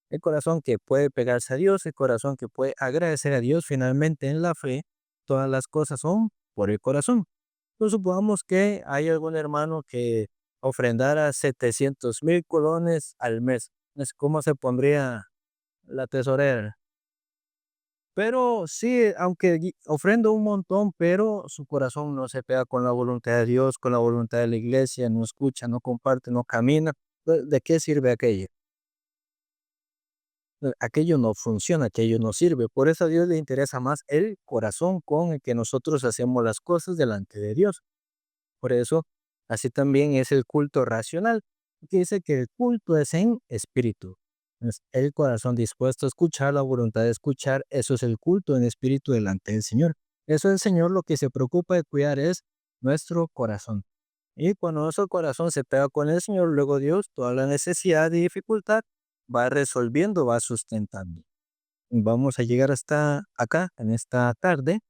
El corazón que puede pegarse a Dios, el corazón que puede agradecer a Dios. Finalmente en la fe, todas las cosas son por el corazón. Entonces supongamos que hay algún hermano que ofrendara 700,000 colones al mes. ¿Cómo se pondría la tesorera? Pero sí, aunque ofrenda un montón, pero su corazón no se pega con la voluntad de Dios, con la voluntad de la iglesia, no escucha, no comparte, no camina. ¿De qué sirve aquello? Aquello no funciona, aquello no sirve. Por eso a Dios le interesa más el corazón con el que nosotros hacemos las cosas delante de Dios. Por eso, así también es el culto racional, que dice que el culto es en espíritu. Es el corazón dispuesto a escuchar, la voluntad de escuchar, eso es el culto en espíritu delante del Señor. Eso el Señor lo que se preocupa de cuidar es nuestro corazón. Y cuando nuestro corazón se pega con el Señor, luego Dios, toda la necesidad y dificultad va resolviendo, va sustentando. Vamos a llegar hasta acá en esta tarde.